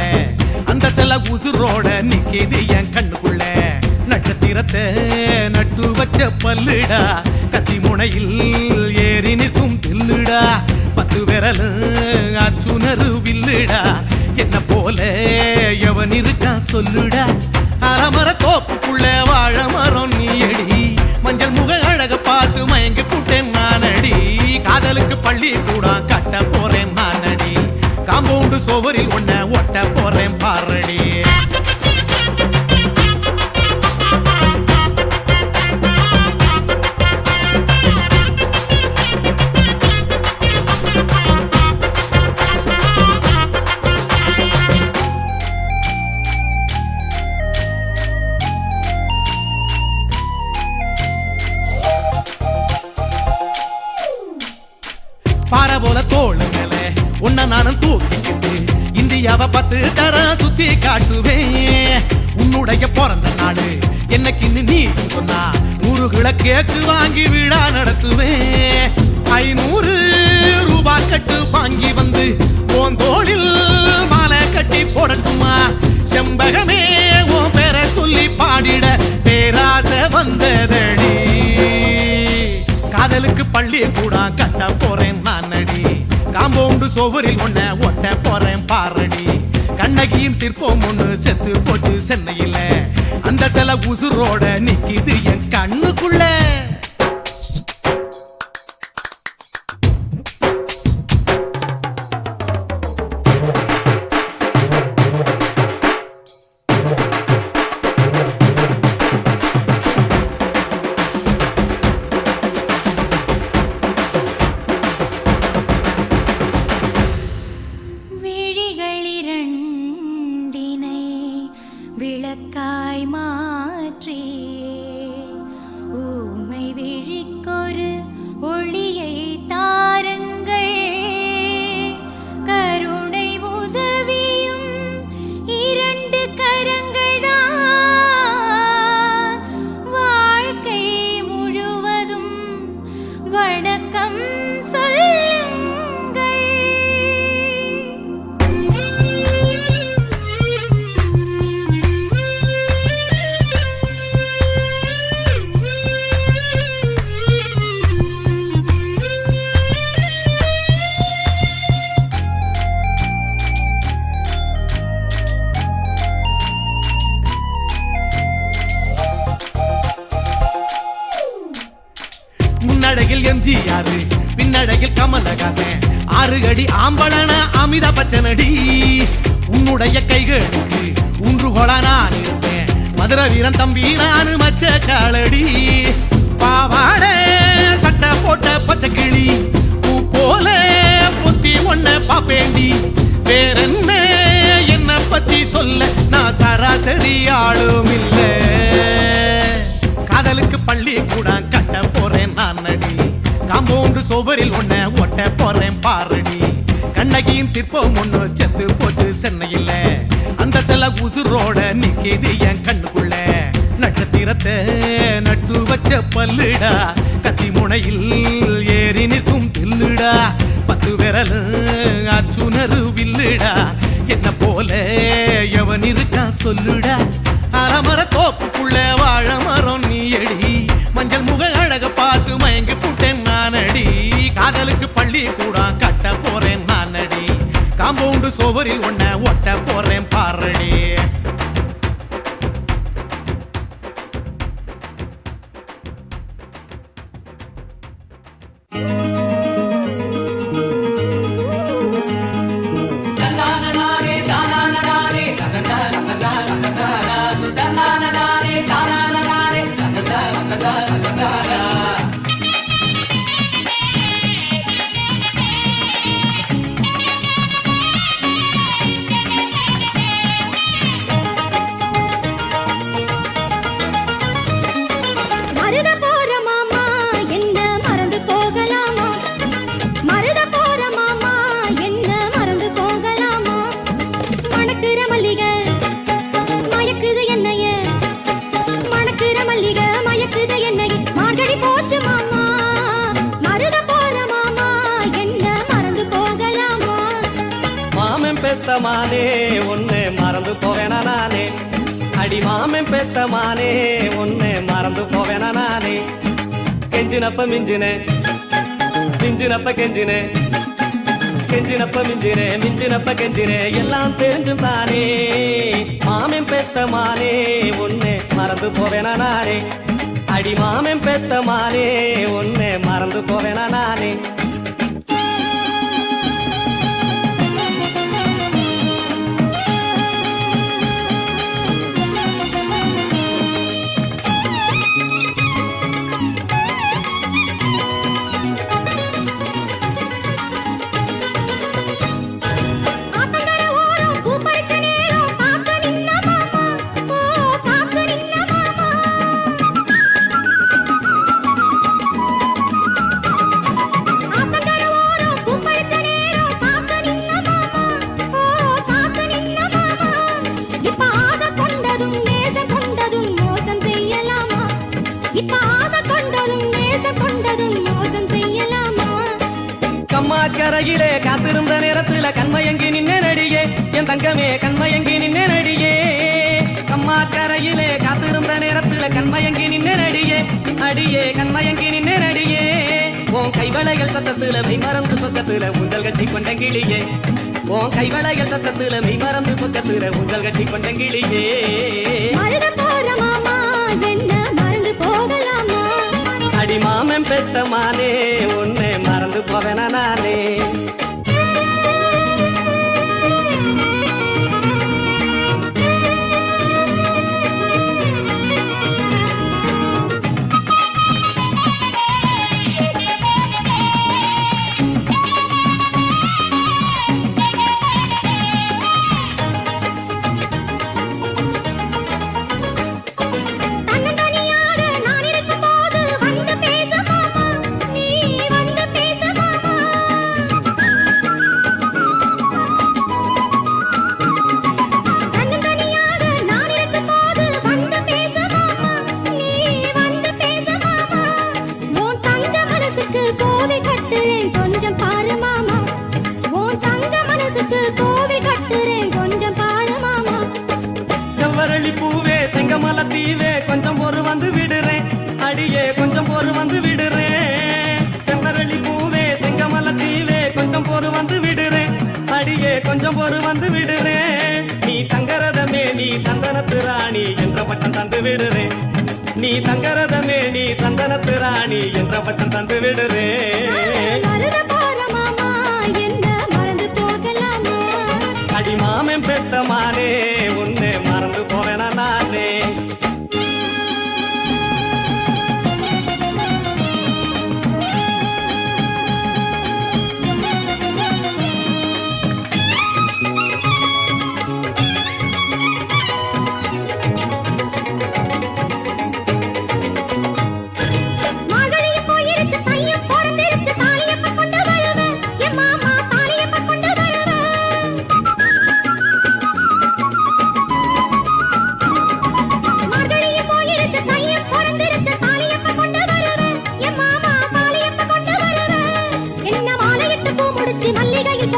அந்த செல்ல உசுரோட நிக்கிது என் கண்ணுக்குள்ள நட்சத்திரத்தை நட்டு வச்ச பல்லுடா கத்தி முனையில் ஏறி நிற்கும் தில்லுடா 10 விரல் அச்சுணரு வில்லுடா என்ன போல எவன் இருக்கான் சொல்லுடா அலமர தோப்புக்குள்ள வாழ மரம் நீயடி மஞ்சள் முக அழக பார்த்து மயங்கி புட்டேன் நானடி காதலுக்கு பள்ளி கூட கட்ட போறேன் நானடி காம்பவுண்டு சோவரில் ஒன்ன ஒட்ட போறேன் பாரடி பாறை போல தோள் மேல உன்ன நானும் தூக்கிக்கிட்டு இந்தியாவை 10 தரம் சுத்தி காட்டுவேன் உன்னுடைய பிறந்த நாடு என்னைக்கு நீ சொன்னா 100 கிலோ கேக்கு வாங்கி விழா நடத்துவேன் 500 ரூபாய் கட்டு வாங்கி வந்து உன் தோளில் மாலை கட்டி போடட்டுமா செம்பகமே உன் பேரை சொல்லி பாடிட பேராசை வந்ததடி காதலுக்கு பள்ளி கூட கட்ட போறேன் நானடி காம்பவுண்டு சோவரில் ஒன்ன ஒட்ட போறேன் பாரடி கண்ணகியின் சிற்பம் ஒண்ணு செத்து போச்சு சென்னையில் அந்த சில உசுரோட நிக்கிது என் கண்ணுக்குள்ள விளக்காய் மாற்றி ஊமை விழிக்கொரு ஒளியை தாருங்கள் கருணை உதவியும் 2 கரங்கள் தான் வாழ்க்கை முழுவதும் வணக்கம் முன்னடையில் எம்ஜிஆர் பின்னடையில் கமலஹாசன் 6 அடி ஆம்பளன அமிதாப் பச்சனடி உன்னுடைய கைகளுக்கு ஊன்றுகோலா நான் இருப்பேன் மதுரை வீரன் தம்பி நானு மச்ச காலடி பாவாட சட்டை போட்ட பச்சை கிளி பூ போல பொத்தி ஒன்ன பாப்பேண்டி வேறென்ன என்ன பத்தி சொல்ல நான் சராசரி ஆளும் இல்ல காதலுக்கு பள்ளி கூட கட்ட போறேன் நான் நடி காம்பவுண்டு சோபரில் ஒன்ன ஒட்ட போறேன் பாரடி கண்ணகியின் சிற்பம் ஒண்ணு செத்து போச்சு சென்னையில் அந்த செல்ல உசுரோட நிக்கிது என் கண்ணுக்குள்ள நட்சத்திரத்தை நட்டு வச்ச பல்லுடா கத்தி முனையில் ஏறி நிற்கும் தில்லுடா 10 விரல் அச்சுணரு வில்லுடா என்ன போல எவன் இருக்கா சொல்லுடா அலமர தோப்புக்குள்ள வாழ மரம் நீ அடி மஞ்சள் முக அழக பார்த்து மயங்கி புட்டேன் நானடி காதலுக்கு பள்ளி கூட கட்ட போறேன் நானடி காம்பவுண்டு சோவரில் ஒன்ன ஒட்ட போறேன் பாரடி மருத போற மாமா என்ன மறந்து போகலாமா மருத போற மாமா என்ன மறந்து போகலாமா மணக்குற மல்லிகை மயக்குது என்னைய மணக்குற மல்லிகை மயக்குது என்னைய மார்கழி போச்சு மாமா மருத போற மாமா என்ன மறந்து போகலாமா மாமன் பெத்த மானே உன்னை மறந்து போவேனா நானே அடி மாமன் பெத்த மானே உன்னை மறந்து போவேனா நானே கெஞ்சினப்ப மிஞ்சினே மிஞ்சினப்ப கெஞ்சினே கெஞ்சினப்ப மிஞ்சினே மிஞ்சினப்ப கெஞ்சினே எல்லாம் தெரிஞ்சும் தானே மாமன் பெத்த மானே உன்னை மறந்து போவேனா நானே அடி மாமன் பெத்த மானே உன்னை மறந்து போவேனா நானே ஆத்தங்கர ஓரம் பூ பறிச்ச நேரம் பார்க்க நின்ன மாமா ஓ பார்க்க நின்ன மாமா ஆத்தங்கர ஓரம் பூ பறிச்ச நேரம் பார்க்க நின்ன மாமா ஓ பார்க்க நின்ன மாமா இப்ப ஆசை கொண்டதும் நேசம் கொண்டதும் மோசம் செய்யலாமா இப்ப ஆசை கொண்டதும் நேசம் கொண்டதும் மோசம் செய்யலாமா கம்மா கரையிலே காத்திருந்த நேரத்துல கண்மயங்கி நின்ன நடிகே என் தங்கமே கண்மயங்கி நின்ன நடிகே கம்மா கரையிலே காத்திருந்த நேரத்துல கண்மயங்கி நின்ன நடிகே அடியே கண்மயங்கி நின்ன நடிகே உன் கைவளைகள் சத்தத்துல மெய் மறந்து பக்கத்துல ஊஞ்சல் கட்டி கொண்ட கிளியே உன் கைவளைகள் சத்தத்துல மெய் மறந்து பக்கத்துல ஊஞ்சல் கட்டி கொண்ட கிளியே மருத போற மாமா என்ன மறந்து போகலாமா அடி மாமன் பெத்த மானே உன்னை மறந்து போவேனா நானே தன்னந்தனியாக நான் இருக்கும்போது வந்து பேச மாமா நீ வந்து பேச மாமா தன்னந்தனியாக நான் இருக்கும்போது வந்து பேச மாமா நீ வந்து பேச மாமா உன் தங்க மனசுக்கு கோவை கட்டுறேன் கொஞ்சம் பாரு மாமா உன் தங்க மனசுக்கு கோவை கட்டுறேன் கொஞ்சம் பாரு மாமா செவ்வரளி பூவே செங்கமல தீவே கொஞ்சம் பொறு வந்து விடுறேன் அடியே கொஞ்சம் பொறு வந்து விடுறேன் செவ்வரளி பூவே செங்கமல தீவே கொஞ்சம் பொறு வந்து விடுறேன் அடியே கொஞ்சம் பொறு வந்து விடுறேன் நீ தங்கரதமே நீ சந்தனத்து ராணி என்ற பட்டம் தந்து விடுறேன் நீ தங்கரதமே நீ சந்தனத்து ராணி என்ற பட்டம் தந்து விடுறேன் மருத போற மாமா என்ன மறந்து போகலாமா அடி மாமன் பெத்த மானே உன்னை மறந்து போவேனா நானே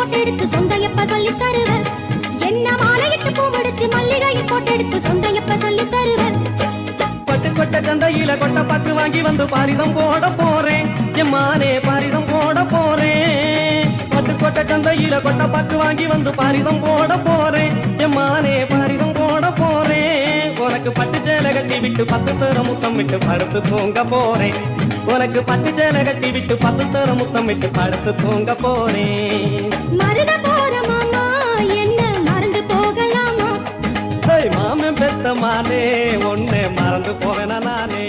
போட்டெடுத்து சொந்தையப்ப சொல்லி தருவேன். என்ன மாலையிட்டு பூவடிச்சு மல்லிகையை போட்டெடுத்து சொந்தையப்ப சொல்லி தருவேன். பட்டு கொட்ட சந்தையில கொட்ட பாக்கு வாங்கி வந்து பாரிதம் போட போறேன். எம்மானே பாரிதம் போட போறேன். பட்டு கொட்ட சந்தையில கொட்ட பாக்கு வாங்கி வந்து பாரிதம் போட போறேன். எம்மானே பாரிதம் போட போறேன். உனக்கு பட்டு சேலை கட்டி விட்டு 10 தர முத்தம் விட்டு படுத்து தூங்க போறேன். உனக்கு பட்டு சேலை கட்டி விட்டு 10 தர முத்தம் விட்டு படுத்து தூங்க போறேன். மருத போற மாமா என்ன மறந்து போகலாமா? மாமன் பெத்த மானே ஒண்ணு மறந்து போவேனா நானே.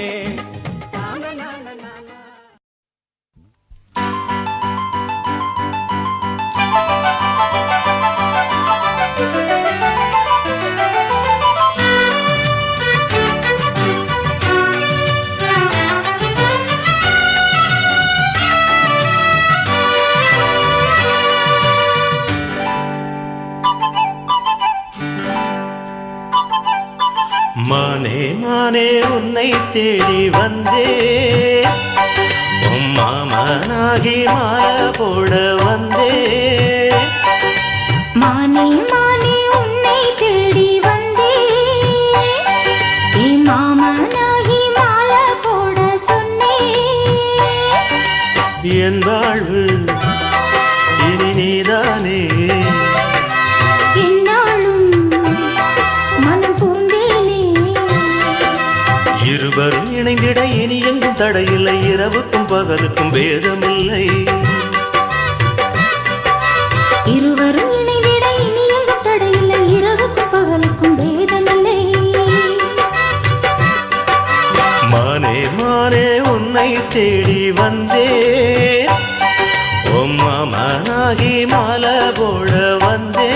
மானே மானே உன்னை தேடி வந்தே மாமனாகி மாலை போட வந்தே. மானே மானே உன்னை தேடி வந்தே மாமனாகி மாலை போட சொன்னே. என் வாழ்வு இனி நீதானே. என்னாலும் மனம் பூந்தேனே. இருவரும் இணைந்திட இனி எங்கும் தடையில்லை. இரவுக்கும் பகலுக்கும் பேதமில்லை. இருவரும் இணைந்திட இனி எங்கும் தடையில்லை. இரவுக்கும் பகலுக்கும் பேதமில்லை. மானே மானே உன்னை தேடி வந்தே மாமனாகி மாலை போட வந்தே.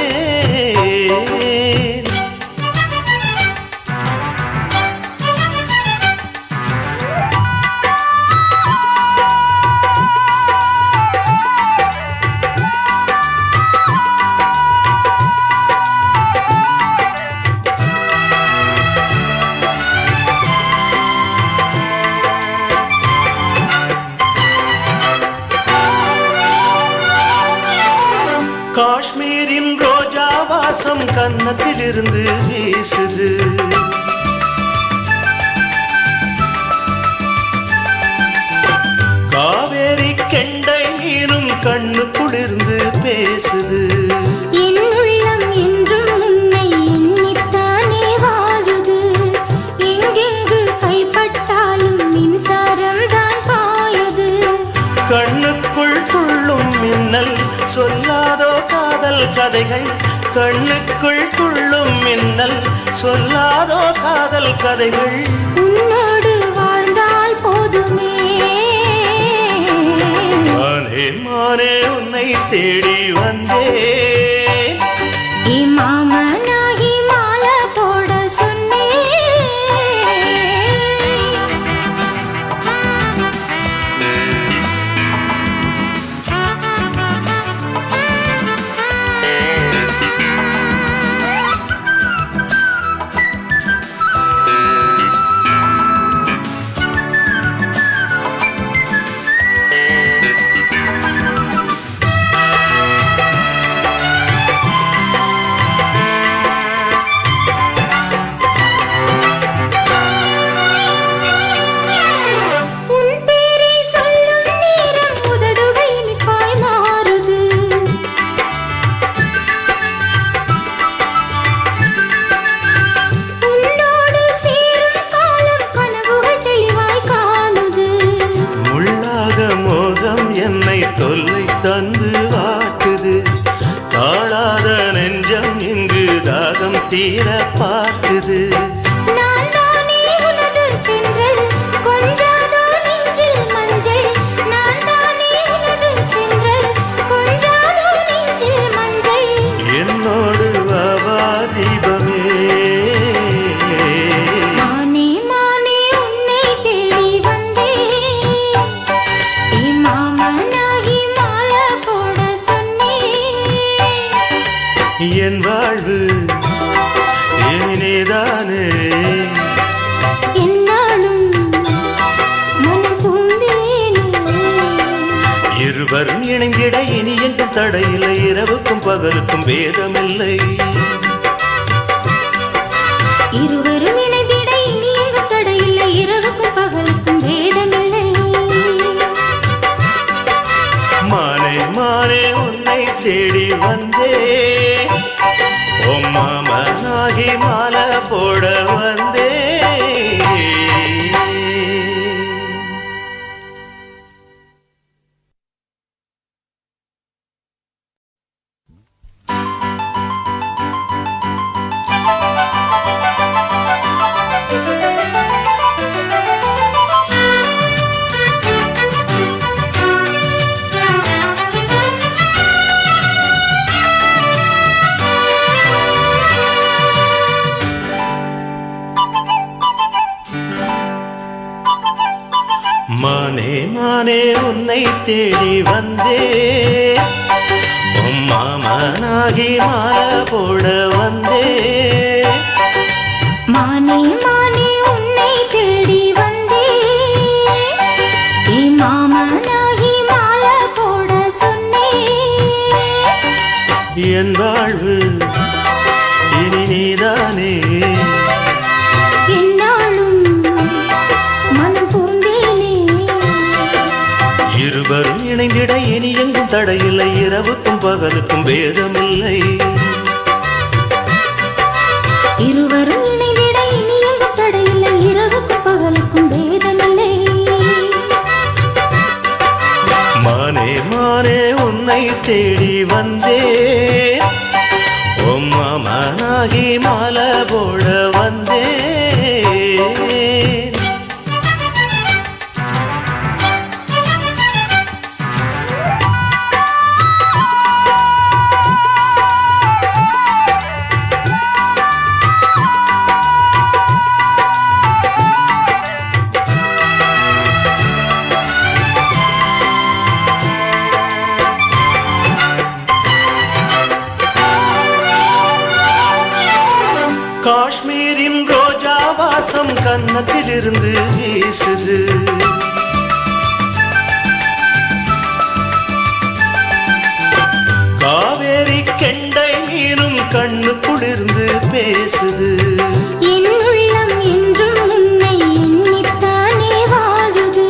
காஷ்மீரின் ரோஜா வாசம் கன்னத்திலிருந்து வீசுது. காவேரி கெண்டை நீரும் கண்ணுக்குளிர்ந்து பேசுது. என் உள்ளம் என்றும் உன்னை எண்ணித்தானே வாழுது. எங்கெங்கு கைப்பட்டாலும் மின்சாரம் தான் பாயுது. கண்ணுக்குள் துள்ளும் மின்னல் சொல்லாதோ காதல் கதைகள். கண்ணுக்குள் துள்ளும் மின்னல் சொல்லாதோ காதல் கதைகள். உன்னோடு வாழ்ந்தால் போதுமே. மானே மானே உன்னை தேடி வந்தே மாமனாகி மாலை போட சொன்னே. தொல்லை தந்து வாட்டுது. தாழாத நெஞ்சம் இங்கு தாகம் தீர பார்க்குது. நான் தானே உனது தென்றல் கொஞ்சாதோ நெஞ்சில் மஞ்சள். நான் தானே உனது தென்றல் கொஞ்சாதோ நெஞ்சில் மஞ்சள். என்னோடு வாவா தீபமே. மானே மானே உன்னை தேடி வந்தேன். மாமனாகி மாலை போட சொன்னேன். என் வாழ்வு இனிதானே. என்னாலும் மனம் பூந்தேனே. இரு இருவரும் இணைந்திட இனி எங்கும் தடையில்லை இரவுக்கும் பகலுக்கும் வேதமில்லை இருவரும் இணைந்திட இனி எங்கும் தடையில்லை இரவுக்கும் பகலுக்கும் வேதமில்லை மானே மானே உன்னை தேடி வந்தே மாமனாகி மாலை போட வந்தே மானே மானே உன்னை தேடி வந்தே மாமனாகி மாலை போட வந்தே மானே மானே உன்னை தேடி வந்தே மாமனாகி மாலை போட சொன்னே என் வாழ்வு இனி நீதானே இருவரும் இணைந்திட இனி எங்கும் தடையில்லை இரவுக்கும் பகலுக்கும் வேதமில்லை இருவரும் இணைந்திட இனி எங்கும் தடையில்லை இரவுக்கும் பகலுக்கும் வேதமில்லை மானே மானே உன்னை தேடி வந்தே மாமனாகி மாலை போட வந்தே காஷ்மீரின் ரோஜா வாசம் கன்னத்திலிருந்து வீசுது காவேரி கெண்டை மீனும் கண்ணு குளிர்ந்து பேசுது என் உள்ளம் என்றும் உன்னை எண்ணித்தானே வாழுது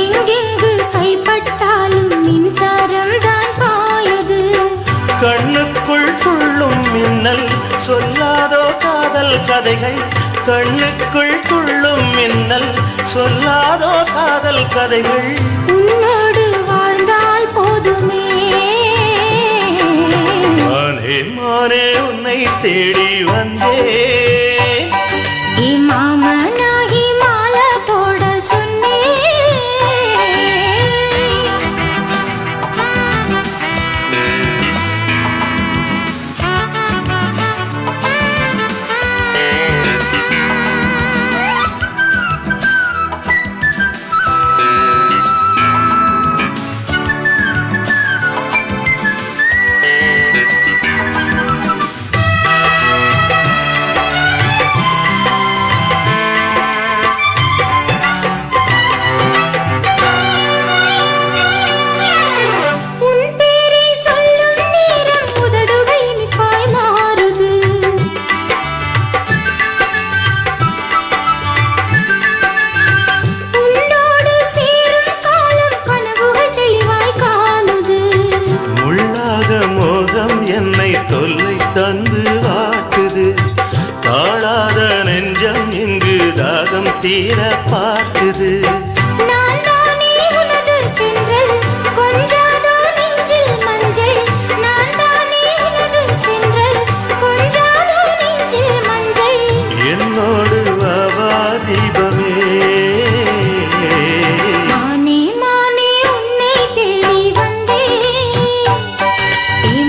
எங்கெங்கு கைப்பட்டாலும் மின்சாரம் தான் பாயுது கண்ணுக்குள் துள்ளும் மின்னல் சொல்லாதோ காதல் கதைகள் கண்ணுக்குள் துள்ளும் மின்னல் சொல்லாதோ காதல் கதைகள் உன்னோடு வாழ்ந்தால் போதுமே மானே மானே உன்னை தேடி வந்தே மாமனாகி மாலை போட சொன்னே தொல்லை தந்து வாட்டுது தாழாத நெஞ்சம் இங்கு தாகம் தீர பார்க்குது நான் தானே உனது தென்றல் கொஞ்சாதோ நெஞ்சில் மஞ்சள் நான் தானே உனது தென்றல் கொஞ்சாதோ நெஞ்சில் மஞ்சள் என்னோடு வாவா தீபமே மானே மானே உன்னை தேடி வந்தேன்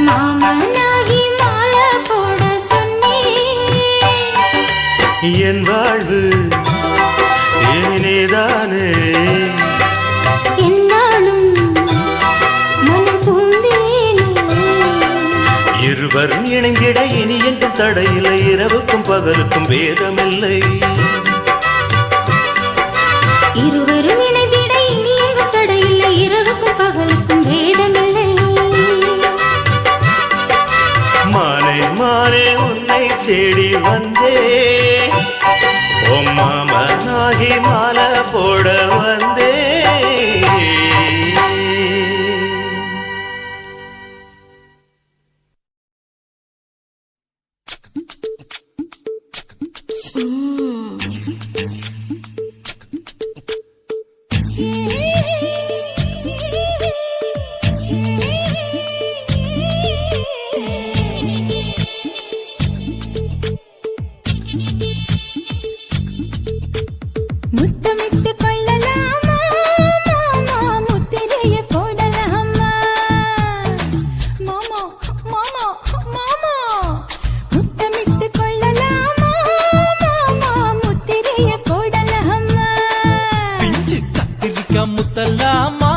மாமனாகி மாலை போட சொன்னேன் என் வாழ்வு இனிதானே என்னாலும் மனம் பூந்தேனே இருவரும் இணைந்திட இனி எங்கும் தடையில்லை இரவுக்கும் பகலுக்கும் வேதமில்லை இருவரும் இணைந்திட இனி எங்கும் தடையில்லை இரவுக்கும் பகலுக்கும் வேதமில்லை. மானே மானே உன்னை தேடி வந்தே ஓ மாமனாகி மாலை போட வந்தே முத்தமிட்டு கொள்ளலாமா மாமா முத்திரைய போடலாமா மாமா மாமா மாமா முத்தமிட்டு கொள்ளலாமா மாமா முத்திரைய போடலாமா பிஞ்சு கத்திரிக்கா முத்தலாமா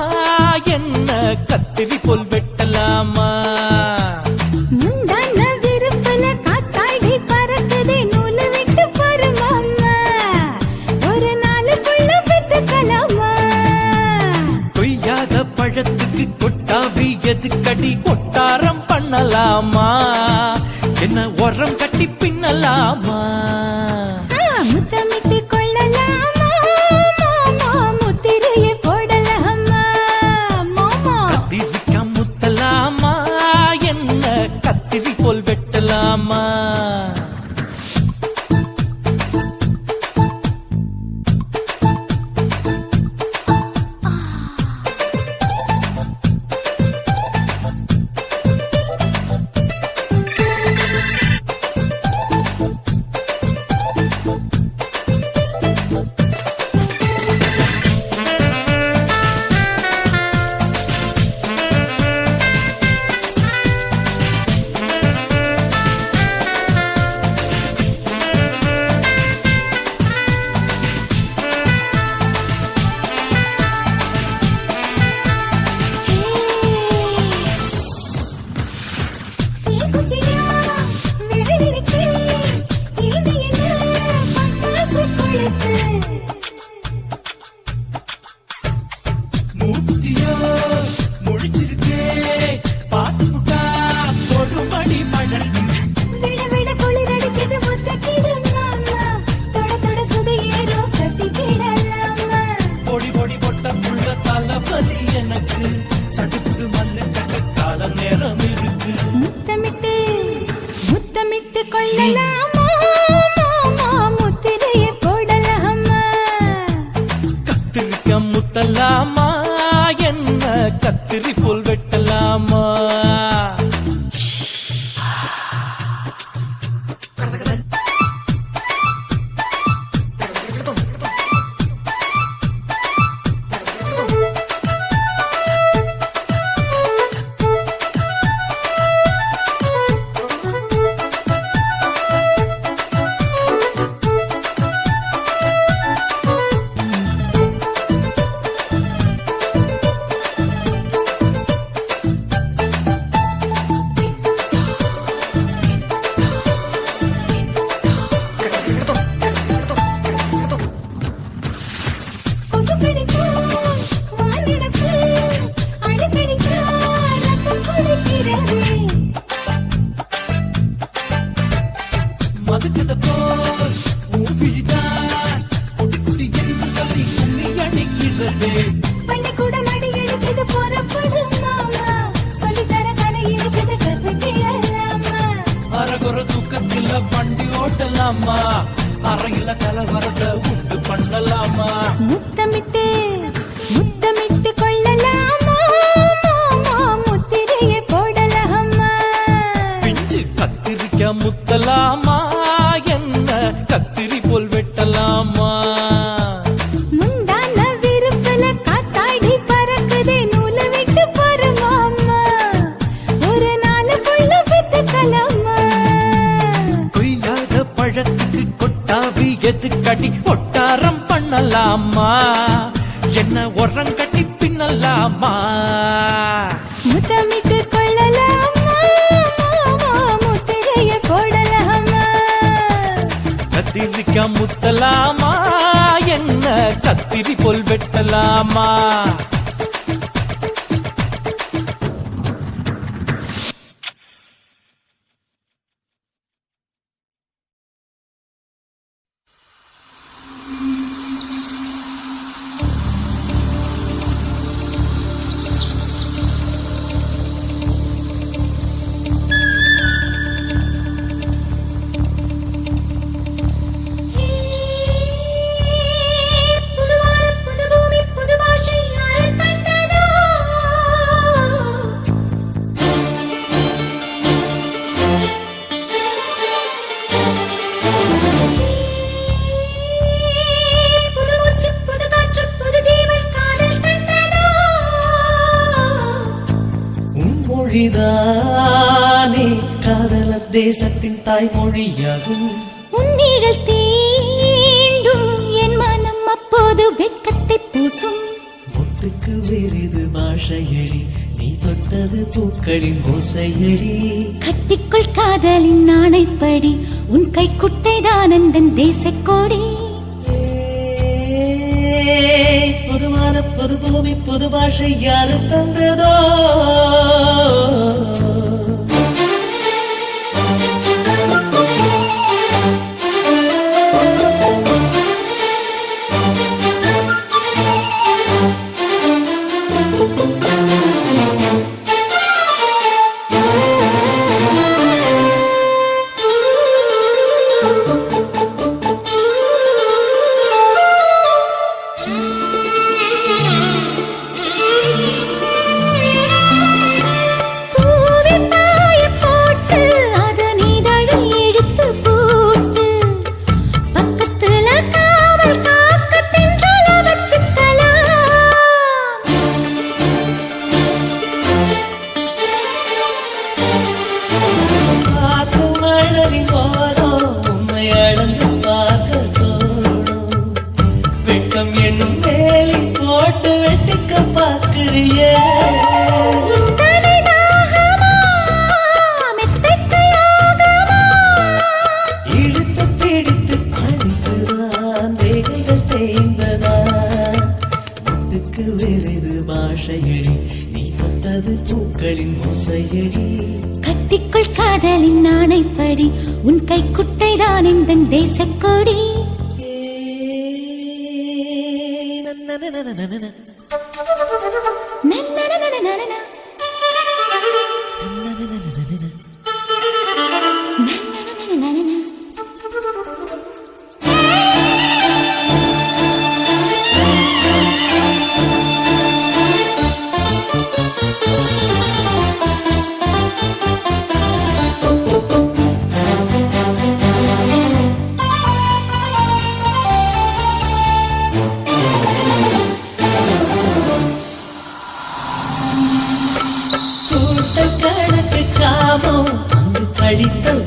என்ன கத்திரி போல் வெட்டலாமா முந்தான விருப்பல காத்தாடி பறக்குதே நூலு விட்டு பாரு மாமா ஒரு நாளுக்குள்ள பெத்துக்கலாமா கொய்யாத பழத்துக்கு கொட்டாவி எதுக்கடி கொட்டாரம் பண்ணலாமா என்ன உரம் கட்டி பின்னலாமா முத்தமிட்டு கொள்ளலாமா மாமா முத்திரைய போடலாமா மாமா கத்திரிக்கா முத்தலாமா என்ன கத்திரி போல் வெட்டலாமா மூத்தியோ முழிச்சிருக்கே பாத்து புட்டா கொடுமடி மழை பொடி பொடி பொட்ட புள்ள தலவலி எனக்கு சடுக்கு மல்லு கட்ட கால நேரம் இருக்கு முத்தமிட்டு முத்தமிட்டு கொள்ளலாமா மாமா முத்திரைய போடலாமா கத்திரிக்கா முத்தலாமா என்ன கத்திரி போல் வெட்டலாமா மதுக்கத போல் ஊவிழிதான் குட்டி குட்டி என்று சொல்லி கும்மி அடிக்கிறது பள்ளிக்கூட மடி எடுக்குது புறப்படும் மாமா சொல்லித்தர கலை இருக்குது கத்துக்கலாமா அரகுற தூக்கத்தில் வண்டி ஓட்டலாமா அறையில கலவரத்தை உண்டு பண்ணலாமா முத்தமிட்டு முத்தமிட்டு கொள்ளலாமா மாமா முத்திரைய போடலாமா பிஞ்சு கத்திரிக்கா முத்தலாமா என்ன கத்திரி போல் வெட்டலாமா முந்தான விருப்பல காத்தாடி பறக்குதே நூலு விட்டு பாரு மாமா ஒரு நாளுக்குள்ள பெத்துக்கலாமா கொய்யாத பழத்துக்கு கொட்டாவி எதுக்கடி ஒட்டாரம் பண்ணலாமா என்ன உரம் கட்டி பின்னலாமா முத்தமிட்டு கொள்ளலாமா மாமா முத்திரைய போடலாமா கத்திரிக்கா முத்தலாமா என்ன கத்திரி போல் வெட்டலாமா தேசத்தின் தாய்மொழியாகும். உன்னிழல் தீண்டும் என் மனம் அப்போது வெட்கத்தை பூசும். முட்டுக்கு வேறிது பாஷையடி, நீ தொட்டது பூக்களின் ஓசையடி. கட்டிக்குள் காதலின் நாணைப்படி, உன் கை குட்டைதான் அந்தன் தேசக்கோடி. பொதுவான பொது பூமி பொது பாஷை யாரு தந்ததோ? கட்டிக்குள் காதலின் நாணைப்படி, உன் கை குட்டைதான் எந்தன் தேசக்கோடி.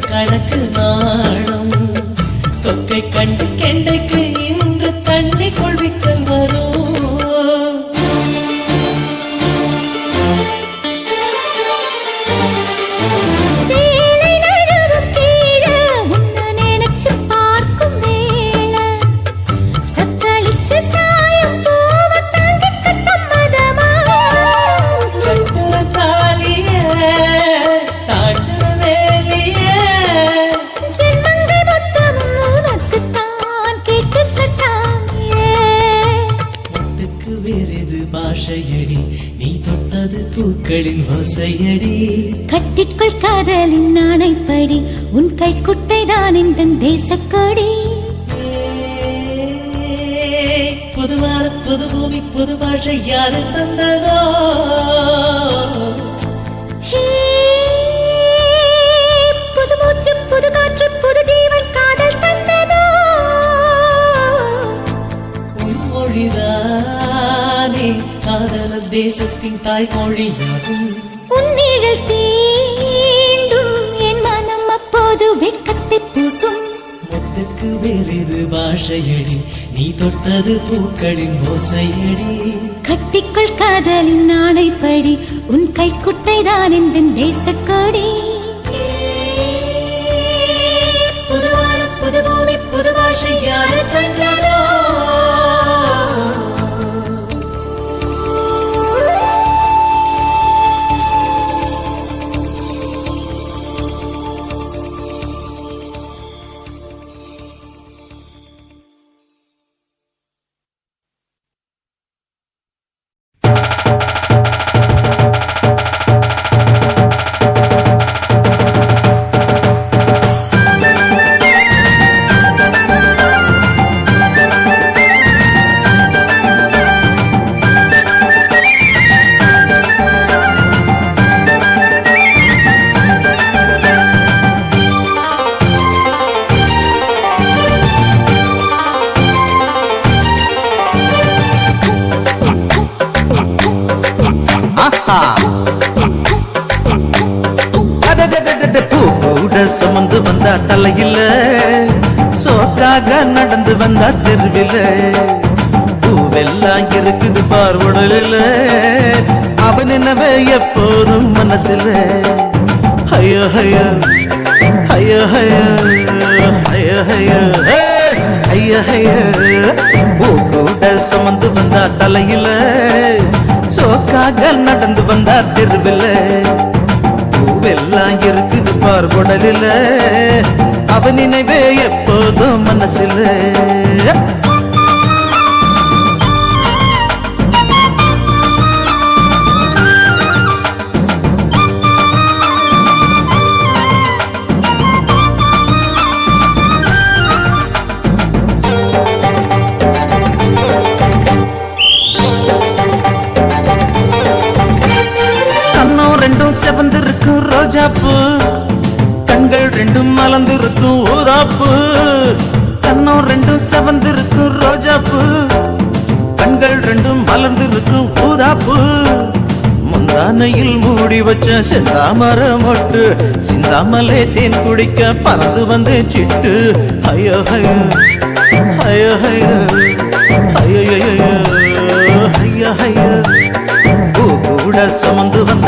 கணக்கு நாணம் தொக்கை கண்டு கெண்டைக்கு இங்கு தண்ணி கொள்விக்கல் வரும். சேலை நழுவும் கீழே உன்னை நினைச்சு பார்க்கும் வேளை, தத்தளிச்சு சாயம் பூவ தாங்கிக்க சம்மதமா? கட்டுற தாலிய தாண்டுற வேலிய, ஜென்மங்கள் மொத்தமும் உனக்குத்தான் கேட்டுக்க சாமியே. முட்டுக்கு வேறிது பாஷையடி, நீ தொட்டது பூக்களின் ஓசையடி. கட்டிக்குள் காதலின் நாணைப்படி, உன் கை குட்டைதான் எந்தன் தேசக்கோடி. பொதுவான பொது பூமி பொது பாஷை யாரு தந்ததோ? புது மூச்சு புது காற்று புது ஜீவன் காதல் தந்ததோ? உன் மொழிதானே காதலர் தேசத்தின் தாய்மொழியாகும். உன்னிழல் தீண்டும் என் மனம் அப்போது வெட்கத்தை பூசும். முட்டுக்கு வேறிது பாஷையடி, நீ தொட்டது பூக்களின் ஓசையடி. கட்டிக்குள் காதலின் நாணைப்படி, உன் கை குட்டைதான் எந்தன் தேசக்கோடி. புதுவான புது பூமி புது பாஷை யாரு தந்ததோ? வந்தா தலையில சோக்காக நடந்து வந்தா தெருவில பூவெல்லாம் இருக்குது பார்வடலில் அவன் என்னவே எப்போதும் மனசுல ஐயோ ஐயோ ஐயோ ஐயோ ஐயோ ஐயோ ஐயோ பூ கூட சுமந்து வந்தா தலையில சோக்காக நடந்து வந்தா தெருவில் பூவெல்லாம் இருக்குது பார்வடலில் அவன் நினைவே எப்போதும் மனசுல ரெண்டும் செவந்திருக்கும் ரோஜாப்பு கண்கள் ரெண்டும் மலர்ந்திருக்கும் ஊதாப்பு கண்ணம் ரெண்டும் செவந்திருக்கும் ரோஜாப்பு கண்கள் ரெண்டும் மலர்ந்திருக்கும் ஊதாப்பு முந்தானையில் மூடி வச்ச செந்தாமர மொட்டு சிந்தாமலே தேன் குடிக்க பறந்து வந்து சிட்டு ஐயோ ஐயோ ஐயோ ஐயோ ஐயோ ஐயோ ஐயோ ஐயோ பூ கூட சுமந்து வந்த